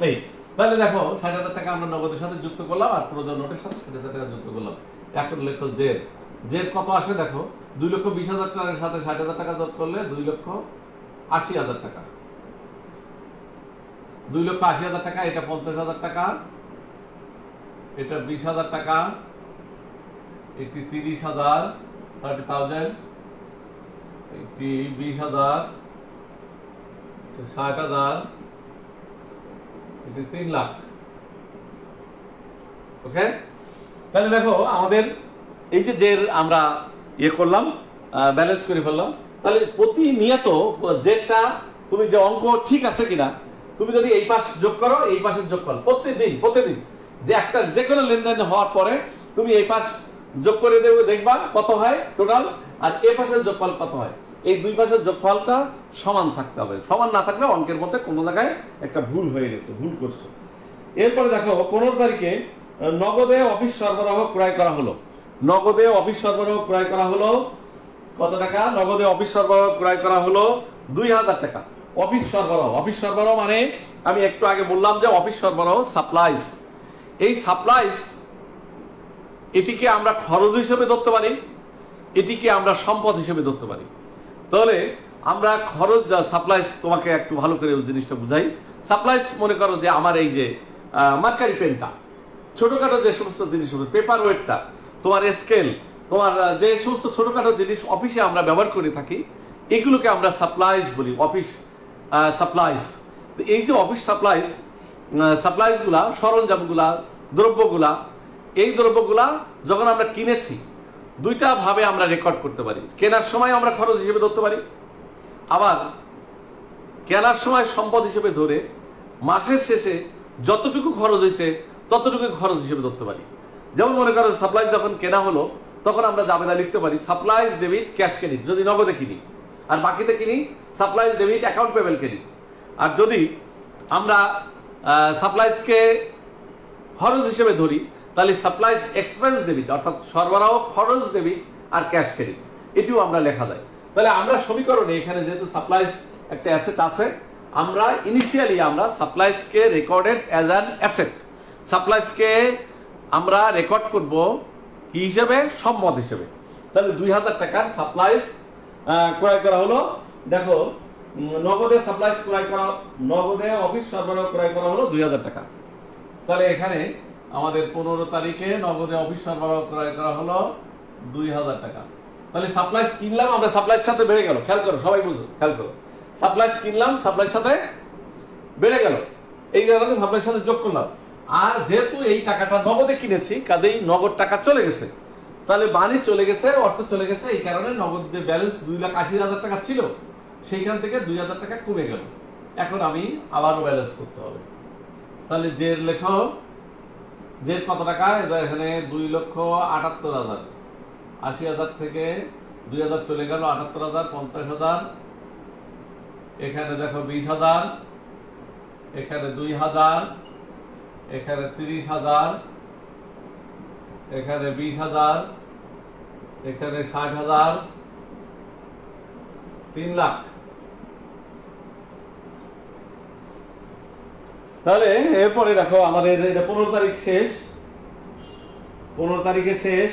Speaker 1: এই তাহলে দেখো 60,000 টাকা আমরা নগদের সাথে যুক্ত করলাম, আর পুরো নোটের সাথে 60,000 টাকা যুক্ত করলাম। এখন লেখো জের কত আসে দেখো, 2,20,000 টাকার সাথে 60,000 টাকা যোগ করলে 2,80,000 টাকা। 2,80,000 টাকা, এটা 50,000 টাকা, এটা 20,000 টাকা, এটি 30,000, 30,000, এটি 20,000, 60,000, এটি 3 লাখ। ওকে, তাহলে দেখো আমাদের এই যে আমরা ইয়ে করলাম, ব্যালেন্স করে ফেললাম। তাহলে প্রতিনিয়ত যেটা তুমি যে অঙ্ক ঠিক আছে কিনা, তুমি যদি এই পাশ যোগ করো এই পাশের যোগ করো, প্রতিদিন যে একটা যে কোনো লেনদেন হওয়ার পরে তুমি এই পাশ যোগ করে দেবে, দেখবা কত হয় টোটাল, আর এই পাশের যোগফল কত হয়। এই দুই পাশের যোগফলটা সমান থাকতে হবে, সমান না থাকলে অঙ্কের মধ্যে কোনো জায়গায় একটা ভুল হয়ে গেছে, ভুল করছো। এরপরে দেখো 15 তারিখে নগদে অফিস সরবরাহ ক্রয় করা হলো। নগদে অফিস সরবরাহ ক্রয় করা হলো কত টাকা? নগদে অফিস সরবরাহ ক্রয় করা হলো 2000 টাকা। অফিস সরবরাহ মানে আমি একটু আগে বললাম যে অফিস সরবরাহ সাপ্লাইজ। এই সাপ্লাইজ এটিকে আমরা খরচ হিসেবে ধরতে পারি, এটিকে আমরা সম্পদ হিসেবে ধরতে পারি। তাহলে আমরা খরচ যা সাপ্লাইজ, তোমাকে একটু ভালো করে জিনিসটা বুঝাই। সাপ্লাইজ মনে করো যে আমার এই যে মার্কারি পেনটা, ছোটখাটো যে সমস্ত জিনিস, পেপার ওয়েটটা, তোমার স্কেল, তোমার যে সমস্ত ছোটখাটো জিনিস অফিসে আমরা ব্যবহার করে থাকি, এগুলোকে আমরা সাপ্লাইজ বলি, অফিস সাপ্লাইজ। এই যে অফিস সাপ্লাইজ গুলা, সরঞ্জামগুলা, দ্রব্যগুলা, এই দ্রব্যগুলা যখন আমরা কিনেছি দুইটা ভাবে আমরা রেকর্ড করতে পারি। কেনার সময় আমরা খরচ হিসেবে ধরতে পারি, আবার কেনার সময় সম্পদ হিসেবে ধরে মাসের শেষে যতটুকু খরচ হয়েছে ততটুকু খরচ হিসেবে ধরতে পারি। যেমন মনে করো সাপ্লাইজ যখন কেনা হলো তখন আমরা জাবেদা লিখতে পারি সাপ্লাইজ ডেবিট ক্যাশ ক্রেডিট, যদি নগদে কিনি, আর বাকিতে কিনি suppliers debit account payable credit. আর যদি আমরা সাপ্লাইজকে খরচ হিসেবে ধরি তাহলে সাপ্লাইজ এক্সপেন্স ডেবিট, অর্থাৎ সরবরাহ খরচ ডেবিট আর ক্যাশ ক্রেডিট, এটিও আমরা লেখা যায়। তাহলে আমরা সমীকরণে এখানে যেহেতু সাপ্লাইজ একটা অ্যাসেট আছে, আমরা ইনিশিয়ালি আমরা সাপ্লাইজকে রেকর্ডেড অ্যাজ অ্যান অ্যাসেট, সাপ্লাইজকে আমরা রেকর্ড করব কি হিসেবে? সম্পদ হিসেবে। তাহলে 2000 টাকার সাপ্লাইজ ক্রয় করা হলো। দেখো নগদে সাপ্লাইজ ক্রয় করা, নগদে অফিস সরবরাহ ক্রয় করা হলো 2000 টাকা। তাহলে এখানে আমাদের 15 তারিখে নগদে অফিস সরবরাহ ক্রয় করা হলো 2000 টাকা। তাহলে সাপ্লাইজ কিনলাম আমরা, সাপ্লাইজ সাথে বেড়ে গেল, খেয়াল করো সবাই বুঝো, খেয়াল করো, সাপ্লাইজ কিনলাম, সাপ্লাইজ সাথে বেড়ে গেল, এই কারণে সাপ্লাইজ সাথে যোগ করলাম। আর যেহেতু এই টাকাটা নগদে কিনেছি কাজেই নগদ টাকা চলে গেছে, তাহলে বাণী চলে গেছে, অর্থ চলে গেছে, এই কারণে নগদ যে ব্যালেন্স 2,80,000 টাকা ছিল সেইখান থেকে 2000 টাকা কমে গেল। এখন আমি আবারও ব্যালেন্স করতে হবে। তাহলে জের লেখো, জের কত টাকা? এখানে 2,78,000, 80,000 থেকে 2000 চলে গেল, 78,000, 50,000, এখানে দেখো 20,000, এখানে 2,000, এখানে 30,000, এখানে 20,000, এখানে 60,000, 3 লাখ। তাহলে এরপরে দেখো আমাদের এটা 15 তারিখ শেষ, 15 তারিখে শেষ,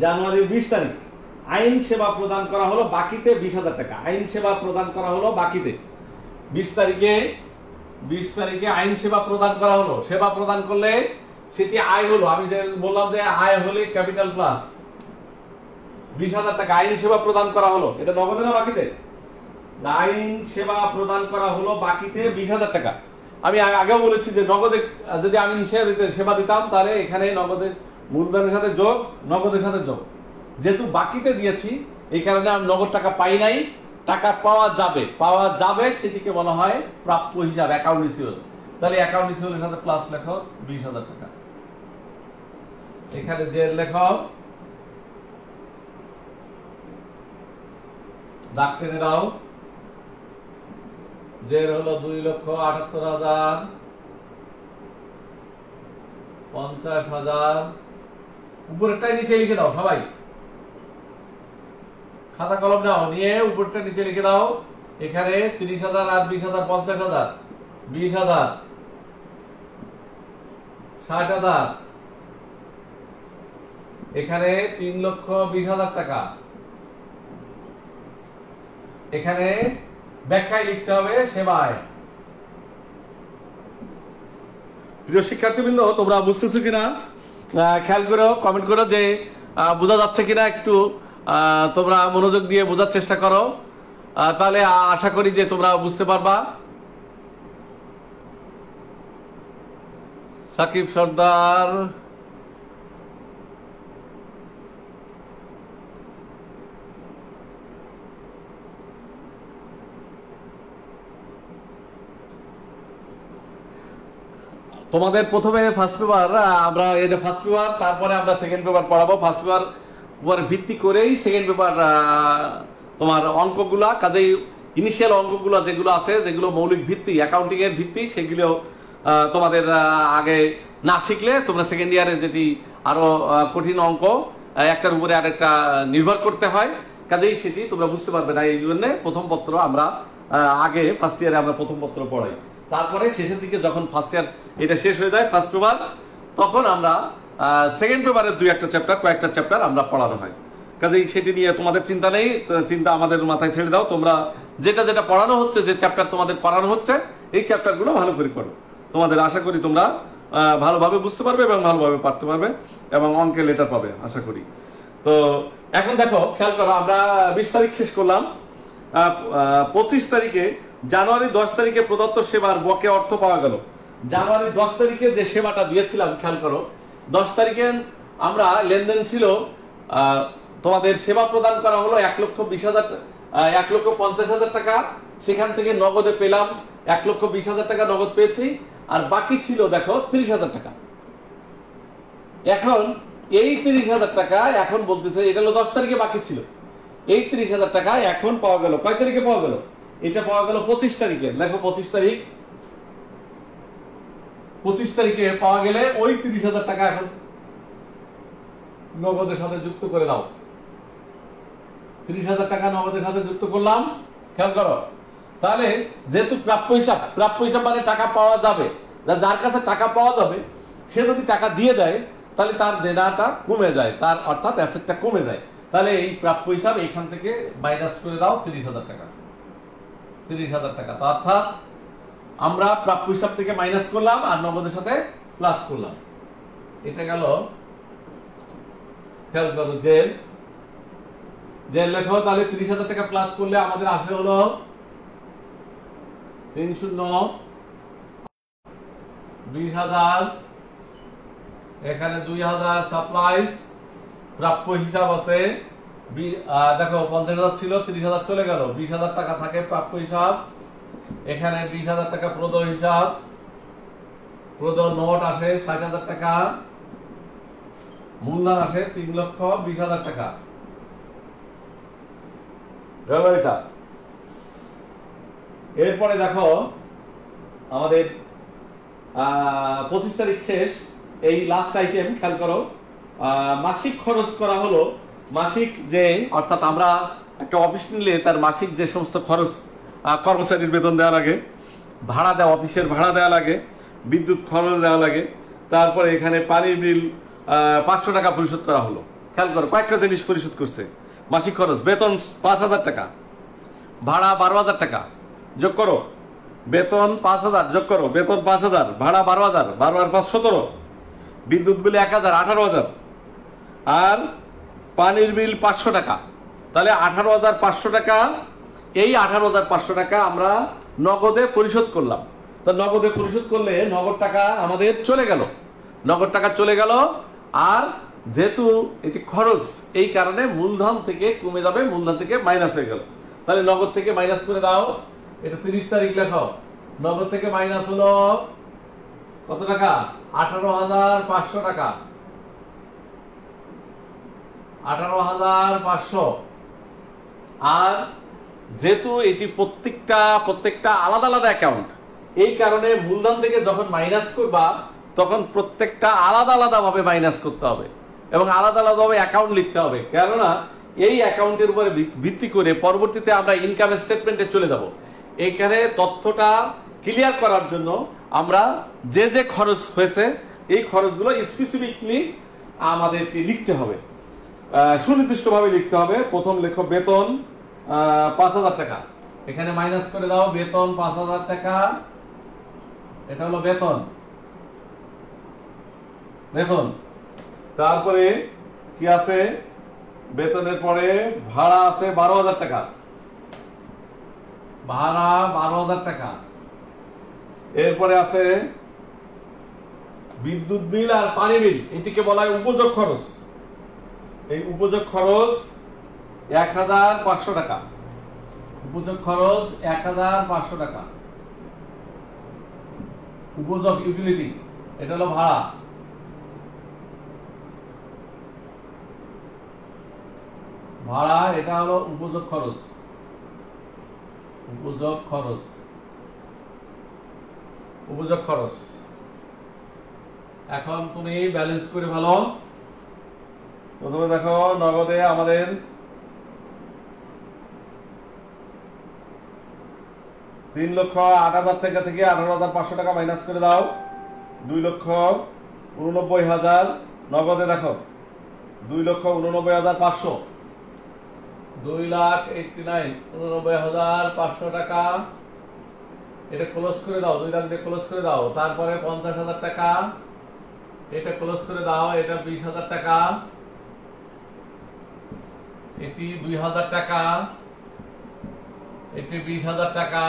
Speaker 1: জানুয়ারির 20 তারিখ আইন সেবা প্রদান করা হলো বাকিতে 20,000 টাকা। আইন সেবা প্রদান করা হলো বাকিতে 20 তারিখে আইন সেবা প্রদান করা হলো। সেবা প্রদান করলে সেটি আয় হলো, আমি যে বললাম যে আয় হলে ক্যাপিটাল প্লাস 20,000 টাকা আইন সেবা প্রদান করা হলো। এটা নগদে না বাকিতে? আইন সেবা প্রদান করা হলো বাকিতে 20,000 টাকা। আমি আগেও বলেছি যে নগদে যদি আমি সেবা দিতাম তাহলে এখানে নগদের মূলধনের সাথে যোগ, নগদের সাথে যোগ, যেহেতু বাকিতে দিয়েছি এই কারণে আমি নগদ টাকা পাই নাই, টাকা পাওয়া যাবে সেটিকে বলা হয় প্রাপ্য হিসাব, অ্যাকাউন্ট রিসিভেবল। তাহলে অ্যাকাউন্ট রিসিভেবলের সাথে প্লাস লেখো 20,000 টাকা, এখানে জের লেখো, দাগ টেনে দাও, জের হলো 2,78,000, 50,000, উপরেরটাই নিচে লিখে দাও সবাই, খাতা কলম নাও, নিয়ে উপরটা নিচে লিখে দাও। এখানে 30,000 আর 20,000, 50,000, 20,000, 60,000, এখানে 3,20,000 টাকা। এখানে ব্যাখ্যায় লিখতে হবে সেবায়। প্রিয় শিক্ষার্থীবৃন্দ, তোমরা বুঝতেছো কিনা খেয়াল করো, কমেন্ট করো যে বোঝা যাচ্ছে কিনা, একটু তোমরা মনোযোগ দিয়ে বোঝার চেষ্টা করো, তাহলে আশা করি যে তোমরা বুঝতে পারবা। সাকিব সর্দার, তোমাদের প্রথমে ফার্স্ট পেপার, আমরা এটা ফার্স্ট পেপার, তারপরে আমরা সেকেন্ড পেপার পড়াবো। ফার্স্ট পেপার উপর ভিত্তি করেই সেকেন্ড পেপার তোমার অঙ্কগুলা, কাজেই ইনিশিয়াল অঙ্কগুলো যেগুলো আছে, যেগুলো মৌলিক ভিত্তি, অ্যাকাউন্টিং এর ভিত্তি, সেগুলো তোমাদের আগে না শিখলে তোমরা সেকেন্ড ইয়ারে যেটি আরো কঠিন অঙ্ক একটার উপরে আরেকটা নির্ভর করতে হয়, কাজেই সেটি তোমরা বুঝতে পারবে না। এই জন্য প্রথম পত্র আমরা আগে ফার্স্ট ইয়ারে আমরা প্রথম পত্র পড়াই, তারপরে শেষের দিকে যখন ফার্স্ট ইয়ার এটা শেষ হয়ে যায় ফার্স্ট পেপার, তখন আমরা সেকেন্ড পেপারের দুই একটা চ্যাপ্টার, কয়েকটা চ্যাপ্টার আমরা পড়ানো হয়। কাজেই সেটি নিয়ে তোমাদের চিন্তা নেই, চিন্তা আমাদের মাথায় ছেড়ে দাও। তোমরা যেটা যেটা পড়ানো হচ্ছে, যে চ্যাপ্টার তোমাদের পড়ানো হচ্ছে, এই চ্যাপ্টারগুলো ভালো করে করো। তোমাদের আশা করি তোমরা ভালোভাবে বুঝতে পারবে এবং ভালোভাবে পারতে পারবে এবং অঙ্কে লেটার পাবে আশা করি। তো এখন দেখো, খেয়াল করো, আমরা 20 তারিখ শেষ করলাম। 25 তারিখে জানুয়ারি 10 তারিখে প্রদত্ত সেবার বকেয়া অর্থ পাওয়া গেল। জানুয়ারি 10 তারিখে যে সেবাটা দিয়েছিলাম, খেয়াল করো, 10 তারিখে আমরা লেনদেন ছিল, তোমাদের সেবা প্রদান করা হলো 1,50,000 টাকা। সেখান থেকে নগদে পেলাম 1,20,000 টাকা নগদ পেয়েছি, আর বাকি ছিল দেখো 30,000 টাকা। এখন এই 30,000 টাকা এখন বলতেছে, এটা হলো 10 তারিখে বাকি ছিল, এই 30,000 টাকা এখন পাওয়া গেল কয় তারিখে পাওয়া গেল? এটা পাওয়া গেল 25 তারিখে। দেখো 25 তারিখ, 25 তারিখে পাওয়া গেলে ওই 30,000 টাকা এখন নগদের সাথে যুক্ত করে দাও। 30,000 টাকা নগদের সাথে যুক্ত করলাম, খেয়াল করো। তাহলে যেহেতু প্রাপ্য হিসাব মানে টাকা পাওয়া যাবে, যার কাছে টাকা পাওয়া যাবে সে যদি টাকা দিয়ে দেয় তাহলে তার দেনাটা কমে যায়, তার অর্থাৎ অ্যাসেটটা কমে যায়। তাহলে এই প্রাপ্য হিসাব এখান থেকে মাইনাস করে দাও 30,000 টাকা। 30,000 টাকা, অর্থাৎ আমরা প্রাপ্য হিসাব থেকে মাইনাস করলাম আর নগদের সাথে প্লাস করলাম। এটা গেল, খেয়াল করো, জেল লেখো। তাহলে 30,000 টাকা প্লাস করলে আমাদের আসে হলো 3,0 20,000, এখানে 2,000 সাপ্লাইস। প্রাপ্য হিসাব আছে, দেখো 50,000 ছিল, 30,000 চলে গেল, 20,000 টাকা থাকে প্রাপ্য হিসাব। এখানে 20,000 টাকা প্রদ হিসাব, প্রদ নোট আসে 60,000 টাকা, মূলধন আসে 3,20,000 টাকা। এরপরে দেখো আমাদের 25 তারিখ শেষ, এই লাস্ট আইটেম খেয়াল করো, মাসিক খরচ করা হলো। মাসিক যে, অর্থাৎ আমরা একটা অফিস নিলে তার মাসিক যে সমস্ত খরচ, কর্মচারীর বেতন দেওয়া লাগে, ভাড়া দেওয়া, অফিসের ভাড়া দেওয়া লাগে, বিদ্যুৎ খরচ দেওয়া লাগে, তারপরে এখানে পানির বিল 500 টাকা পরিশোধ করা হলো। খেয়াল করো, কয়েকটা জিনিস পরিশোধ করছে। মাসিক খরচ, বেতন 5,000 টাকা, ভাড়া 12,000 টাকা, যোগ করো, বেতন 5,000 যোগ করো, বেতন 5,000, ভাড়া 12,000, 12 আর 5 17, বিদ্যুৎ বিল 1,000, 18,000, আর পানির বিল 500 টাকা। তাহলে 18,500 টাকা। এই 18,500 টাকা আমরা নগদে পরিশোধ করলাম। তো নগদে পরিশোধ করলে নগদ টাকা আমাদের চলে গেল, নগদ টাকা চলে গেল। আর যেহেতু এটি খরচ, এই কারণে মূলধন থেকে কমে যাবে, মূলধন থেকে মাইনাস হয়ে গেল। তাহলে নগদ থেকে মাইনাস করে দাও, এটা 30 তারিখ লেখো। নগদ থেকে মাইনাস হলো কত টাকা? 18,500 টাকা, 18,500। আর যেহেতু এটি প্রত্যেকটা আলাদা আলাদা অ্যাকাউন্ট, এই কারণে মূলধন থেকে যখন মাইনাস করবা তখন প্রত্যেকটা আলাদা আলাদা ভাবে মাইনাস করতে হবে এবং আলাদা আলাদা ভাবে অ্যাকাউন্ট লিখতে হবে। কেননা এই অ্যাকাউন্টের উপরে ভিত্তি করে পরবর্তীতে আমরা ইনকাম স্টেটমেন্টে চলে যাব। এখানে তথ্যটা ক্লিয়ার করার জন্য আমরা যে যে খরচ হয়েছে এই খরচগুলো স্পেসিফিকলি আমাদেরকে লিখতে হবে, সুনির্দিষ্টভাবে লিখতে হবে। প্রথম লেখো বেতন 5,000 টাকা, এখানে মাইনাস করে দাও, বেতন 5,000 টাকা, এটা হলো বেতন। দেখুন তারপরে কি আছে, বেতনের পরে ভাড়া আছে 12,000 টাকা, ভাড়া 12,000 টাকা। এরপরে আছে বিদ্যুৎ বিল আর পানি বিল, এটিকে বলা হয় উপযোগ খরচ। এই উপযোগ খরচ 1,500 টাকা, উপযোগ খরচ 1,500 টাকা, উপযোগ ইউটিলিটি এটা হলো ভাড়া, ভাড়া এটা হলো উপযোগ খরচ, উপযোগ খরচ, উপযোগ খরচ। এখন তুমি ব্যালেন্স করে ভালো। প্রথমে দেখো নগদে আমাদের 3,08,000 টাকা থেকে 18,500 টাকা মাইনাস করে দাও। 2,89,000 নগদে দেখো 2,89,500, 2,89,500 টাকা। এটা ক্লোজ করে দাও, 2 লাখ দিয়ে ক্লোজ করে দাও। তারপরে 50,000 টাকা, এটা ক্লোজ করে দাও। এটা 20,000 টাকা, এটি 2,000 টাকা, এটি 20,000 টাকা,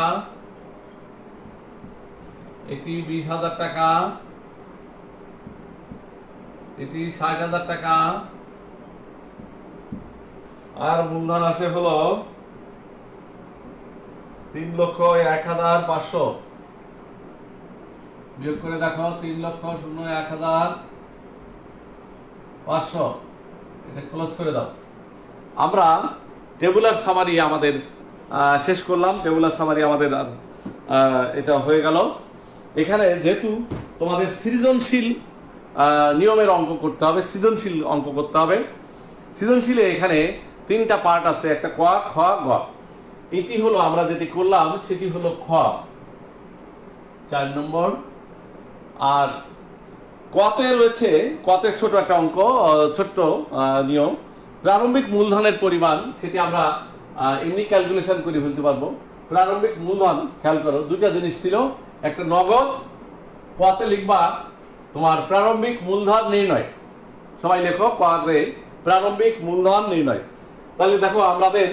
Speaker 1: এটি 20,000 টাকা, এটি 60,000 টাকা। আর মূলধন আসে হলো 3,01,500। বিয়োগ করে দেখো 3,01,500। এটা ক্লোজ করে দাও। আমরা টেবুলার সামারি আমাদের শেষ করলাম। টেবুলার সামারি আমাদের এটা হয়ে গেল। এখানে যেহেতু তোমাদের সৃজনশীল নিয়মের অঙ্ক করতে হবে, সৃজনশীল অঙ্ক করতে হবে। সৃজনশীলে এখানে 3টা পার্ট আছে, একটা ক, খ, গ। এটি হলো আমরা যেটি করলাম সেটি হলো খ, 4 নম্বর। আর কতে রয়েছে, কতে ছোট একটা অঙ্ক, ছোট্ট নিয়ম, প্রারম্ভিক মূলধনের পরিমাণ সেটি আমরা এমনি ক্যালকুলেশন করে ফেলতে পারবো। প্রারম্ভিক মূলধন খেয়াল করো, 2টা জিনিস ছিল, একটা নগদ, কতে লিখবা তোমার প্রারম্ভিক মূলধন নির্ণয়। সবাই লেখো কতে প্রারম্ভিক মূলধন নির্ণয়। তাহলে দেখো আমাদের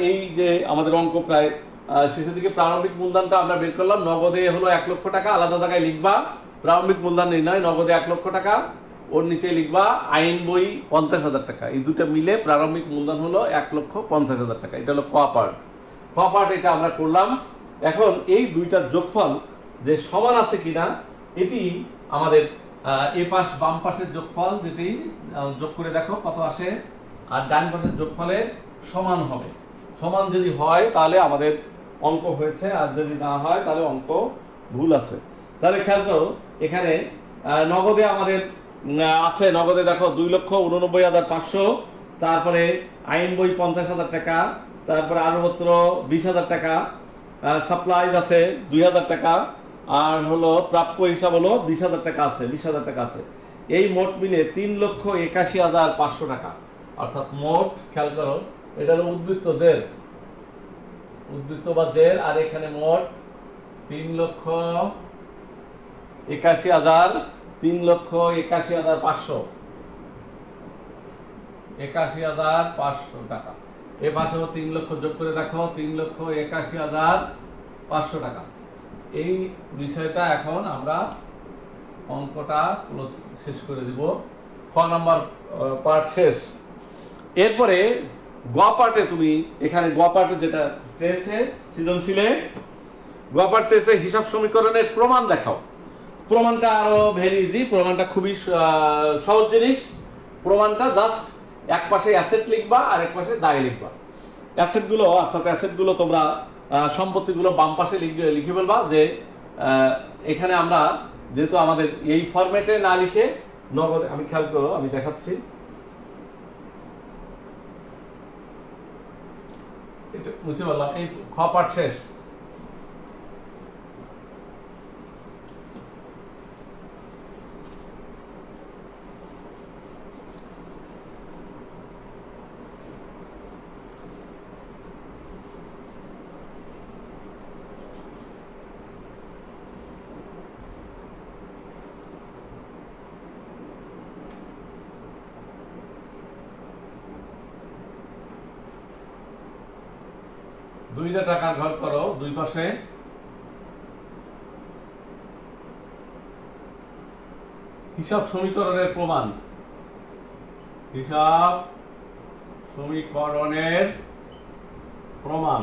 Speaker 1: এই যে আমাদের অঙ্ক প্রায় শেষের দিকে। প্রারম্ভিক মূলধনটা আমরা বের করলাম। নগদে হলো 1 লক্ষ টাকা, আলাদা জায়গায় লিখবা প্রারম্ভিক মূলধন নির্ণয়। নগদে 1 লক্ষ টাকা, ওর নিচে লিখবা আইন বই 50,000 টাকা। এই দুটো মিলে প্রারম্ভিক মূলধন হলো 1,50,000 টাকা। এটা হলো ক পার্ট। খ পার্ট এটা আমরা করলাম। এখন এই দুইটার যোগফল যে সমান আছে কিনা এটি আমাদের এ পাশ বাম পাশের যোগফল, যেটি যোগ করে দেখো কত আসে, আর ডান পাশের যোগফলের সমান হবে। সমান যদি হয় তাহলে আমাদের অঙ্ক হয়েছে, আর যদি না হয় তাহলে অঙ্ক ভুল আছে। তাহলে খেয়াল করো এখানে নগদে আমাদের আছে, নগদে দেখো 2,89,500, তারপরে আইন বই 50,000 টাকা, তারপরে আনুপত্র 20,000 টাকা, সাপ্লাইজ আছে 2,000 টাকা, আর হলো প্রাপ্য হিসাব হলো 20,000 টাকা আছে, 20,000 টাকা আছে। এই মোট মিলে 3,81,500 টাকা। অর্থাৎ মোট খেয়াল করো এটা হলো উদ্বৃত্ত জের, উদ্বৃত্ত বা জের। আর এখানে মোট 3,81,000, 3,81,500, 81,500 টাকা। এ পাশেও 3 লক্ষ যোগ করে দেখো, 3,81,500 টাকা। এই বিষয়টা এখন আমরা অঙ্কটা শেষ করে দিব। খ নাম্বার পার্ট শেষ। এরপরে গ পার্টে তুমি এখানে গ পার্টে যেটা চেয়েছে সৃজনশীলে, গ পার্ট চেয়েছে হিসাব সমীকরণের প্রমাণ দেখাও। প্রমাণটা আরো ভেরি ইজি, প্রমাণটা খুবই সহজ জিনিস। প্রমাণটা জাস্ট এক পাশে অ্যাসেট লিখবা আর এক পাশে দায় লিখবা। অ্যাসেট গুলো অর্থাৎ অ্যাসেট গুলো তোমরা সম্পত্তিগুলো বাম পাশে লিখে বলবা যে এখানে আমরা যেহেতু আমাদের এই ফরম্যাটে না লিখে নগদ, আমি খেয়াল করো আমি দেখাচ্ছি, বুঝতে পারলাম। এই খ পার্ট শেষ। দুইটা টাকার ঘর করো, দুই পাশে হিসাব সমীকরণের প্রমাণ, হিসাব সমীকরণের প্রমাণ,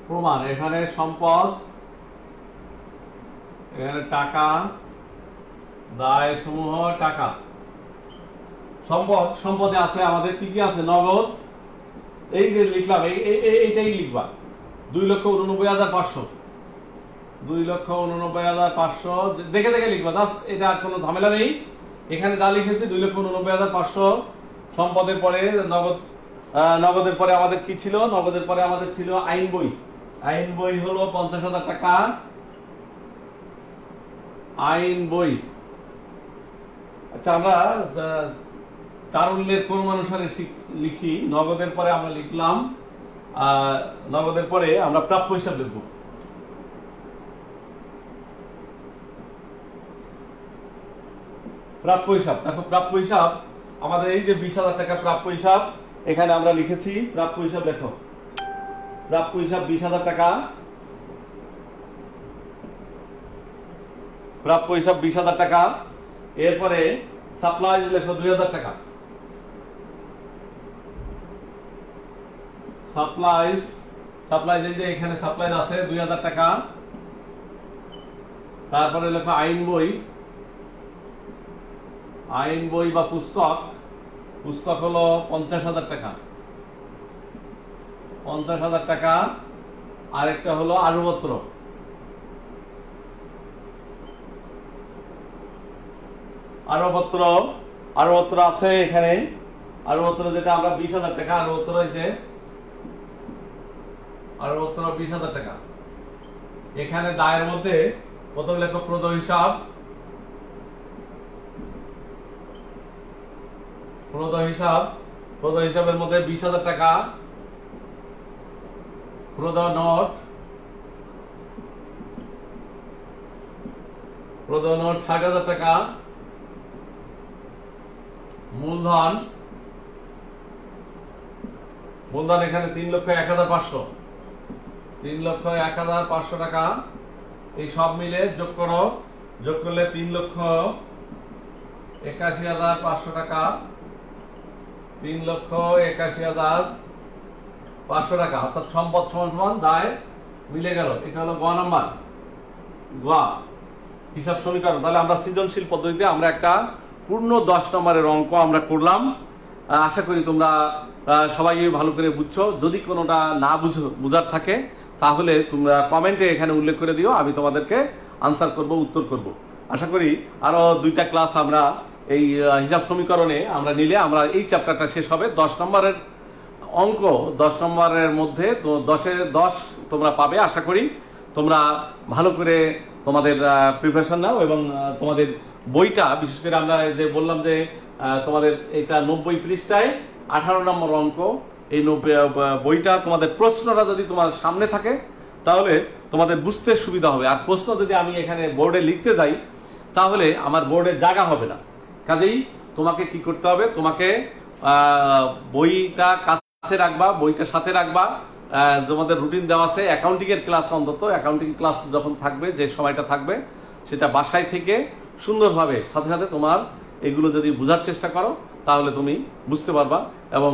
Speaker 1: প্রমাণ। এখানে সম্পদ, এখানে টাকা, দায় সমূহ টাকা। সম্পদ, সম্পদে আছে আমাদের কি কি আছে? নগদ, এই যে লিখলাম এইটাই লিখবা 2,89,500, 2,89,500 দেখে দেখে লিখবা, জাস্ট এটা আর কোনো ঝামেলা নেই। এখানে যা লিখেছি 2,89,500 সম্পদের পরে নগদ, নগদের পরে আমাদের কি ছিল? নগদের পরে আমাদের ছিল আইন বই। আইন বই হলো 50,000 টাকা, আইন বই। আচ্ছা, আমরা তারল্যের ক্রম অনুসারে লিখি। নগদের পরে আমরা লিখলাম, নগদের পরে আমরা প্রাপ্য হিসাব লিখব। প্রাপ্য হিসাব, দেখো প্রাপ্য হিসাব আমাদের এই যে 20,000 টাকা প্রাপ্য হিসাব, এখানে আমরা লিখেছি প্রাপ্য হিসাব। দেখো প্রাপ্য হিসাব 20,000 টাকা, প্রাপ্য হিসাব 20,000 টাকা। এরপরে সাপ্লাইজ লেখো 2,000 টাকা, সাপ্লাইজ, সাপ্লাইজ এই যে এখানে সাপ্লাইজ আছে 2,000 টাকা। তারপরে লেখো আইন বই, আইন বই বা পুস্তক, পুস্তক হলো 50,000 টাকা, 50,000 টাকা। আরেকটা হলো আরবপত্র, আরবপত্র, আরবপত্র আছে এখানে। আরবপত্র যেটা আমরা 20,000 টাকা, আরবপত্র এই যে আরবপত্র 20,000 টাকা। এখানে দায়ের মধ্যে প্রথম লেখো প্রদ হিসাব, প্রদ হিসাব, প্রদ হিসাবের মধ্যে 20,000 টাকা। প্রদ নোট, প্রদ নোট 60,000 টাকা। মূলধন, মূলধন এখানে 3,01,500, 3,01,500 টাকা। এই সব মিলে যোগ করো, যোগ করলে 3,81,500 টাকা, 3,81,500 টাকা। অর্থাৎ সম্পদ সমান সমান দায় মিলে গেল। এটা হলো গ নাম্বার, গ হিসাব সমীকরণ। তাহলে আমরা সৃজনশীল পদ্ধতিতে আমরা একটা পূর্ণ 10 নম্বরের অঙ্ক আমরা করলাম। আশা করি তোমরা সবাই ভালো করে বুঝছো। যদি কোনোটা না বুঝার থাকে তাহলে তোমরা কমেন্টে এখানে উল্লেখ করে দিও, আমি তোমাদেরকে আনসার করব, উত্তর করব। আশা করি আরো 2টা ক্লাস আমরা এই হিসাব সমীকরণে আমরা নিলে আমরা এই চ্যাপ্টারটা শেষ হবে। 10 নম্বরের অঙ্ক, 10 নম্বরের মধ্যে 10-এ 10 তোমরা পাবে। আশা করি তোমরা ভালো করে তোমাদের প্রিপারেশন নাও এবং তোমাদের বইটা, বিশেষ করে আমরা যে বললাম যে তোমাদের এটা 90 পৃষ্ঠায় 18 নম্বর অঙ্ক। এই বইটা তোমাদের প্রশ্নটা যদি তোমার সামনে থাকে তাহলে তোমাদের বুঝতে সুবিধা হবে। আর প্রশ্ন যদি আমি এখানে বোর্ডে লিখতে যাই তাহলে আমার বোর্ডে জায়গা হবে না। কাজেই তোমাকে কি করতে হবে? তোমাকে বইটা কাছে রাখবা, বইটার সাথে রাখবা। তোমাদের রুটিন দেওয়া আছে অ্যাকাউন্টিং এর ক্লাস, অন্তত অ্যাকাউন্টিং ক্লাস যখন থাকবে, যে সময়টা থাকবে সেটা বাসায় থেকে সুন্দরভাবে সাথে সাথে তোমার এগুলো যদি বোঝার চেষ্টা করো তাহলে তুমি বুঝতে পারবা। এবং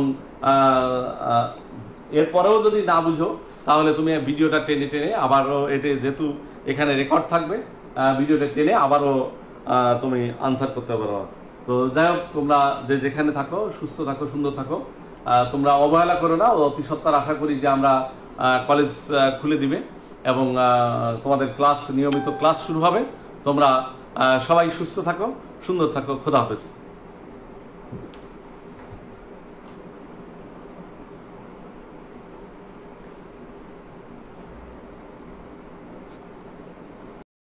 Speaker 1: এরপরেও যদি না বুঝো তাহলে তুমি ভিডিওটা টেনে টেনে আবারও, এটা যেহেতু এখানে রেকর্ড থাকবে, ভিডিওটা টেনে আবারও তুমি আনসার করতে পারো। তো যাই হোক, তোমরা যে যেখানে থাকো সুস্থ থাকো, সুন্দর থাকো। তোমরা অবহেলা করো না। অতি সত্বর আশা করি যে আমরা কলেজ খুলে দিবে এবং তোমাদের ক্লাস, নিয়মিত ক্লাস শুরু হবে। তোমরা সবাই সুস্থ থাকো, সুন্দর থাকো। খোদা হাফেজ।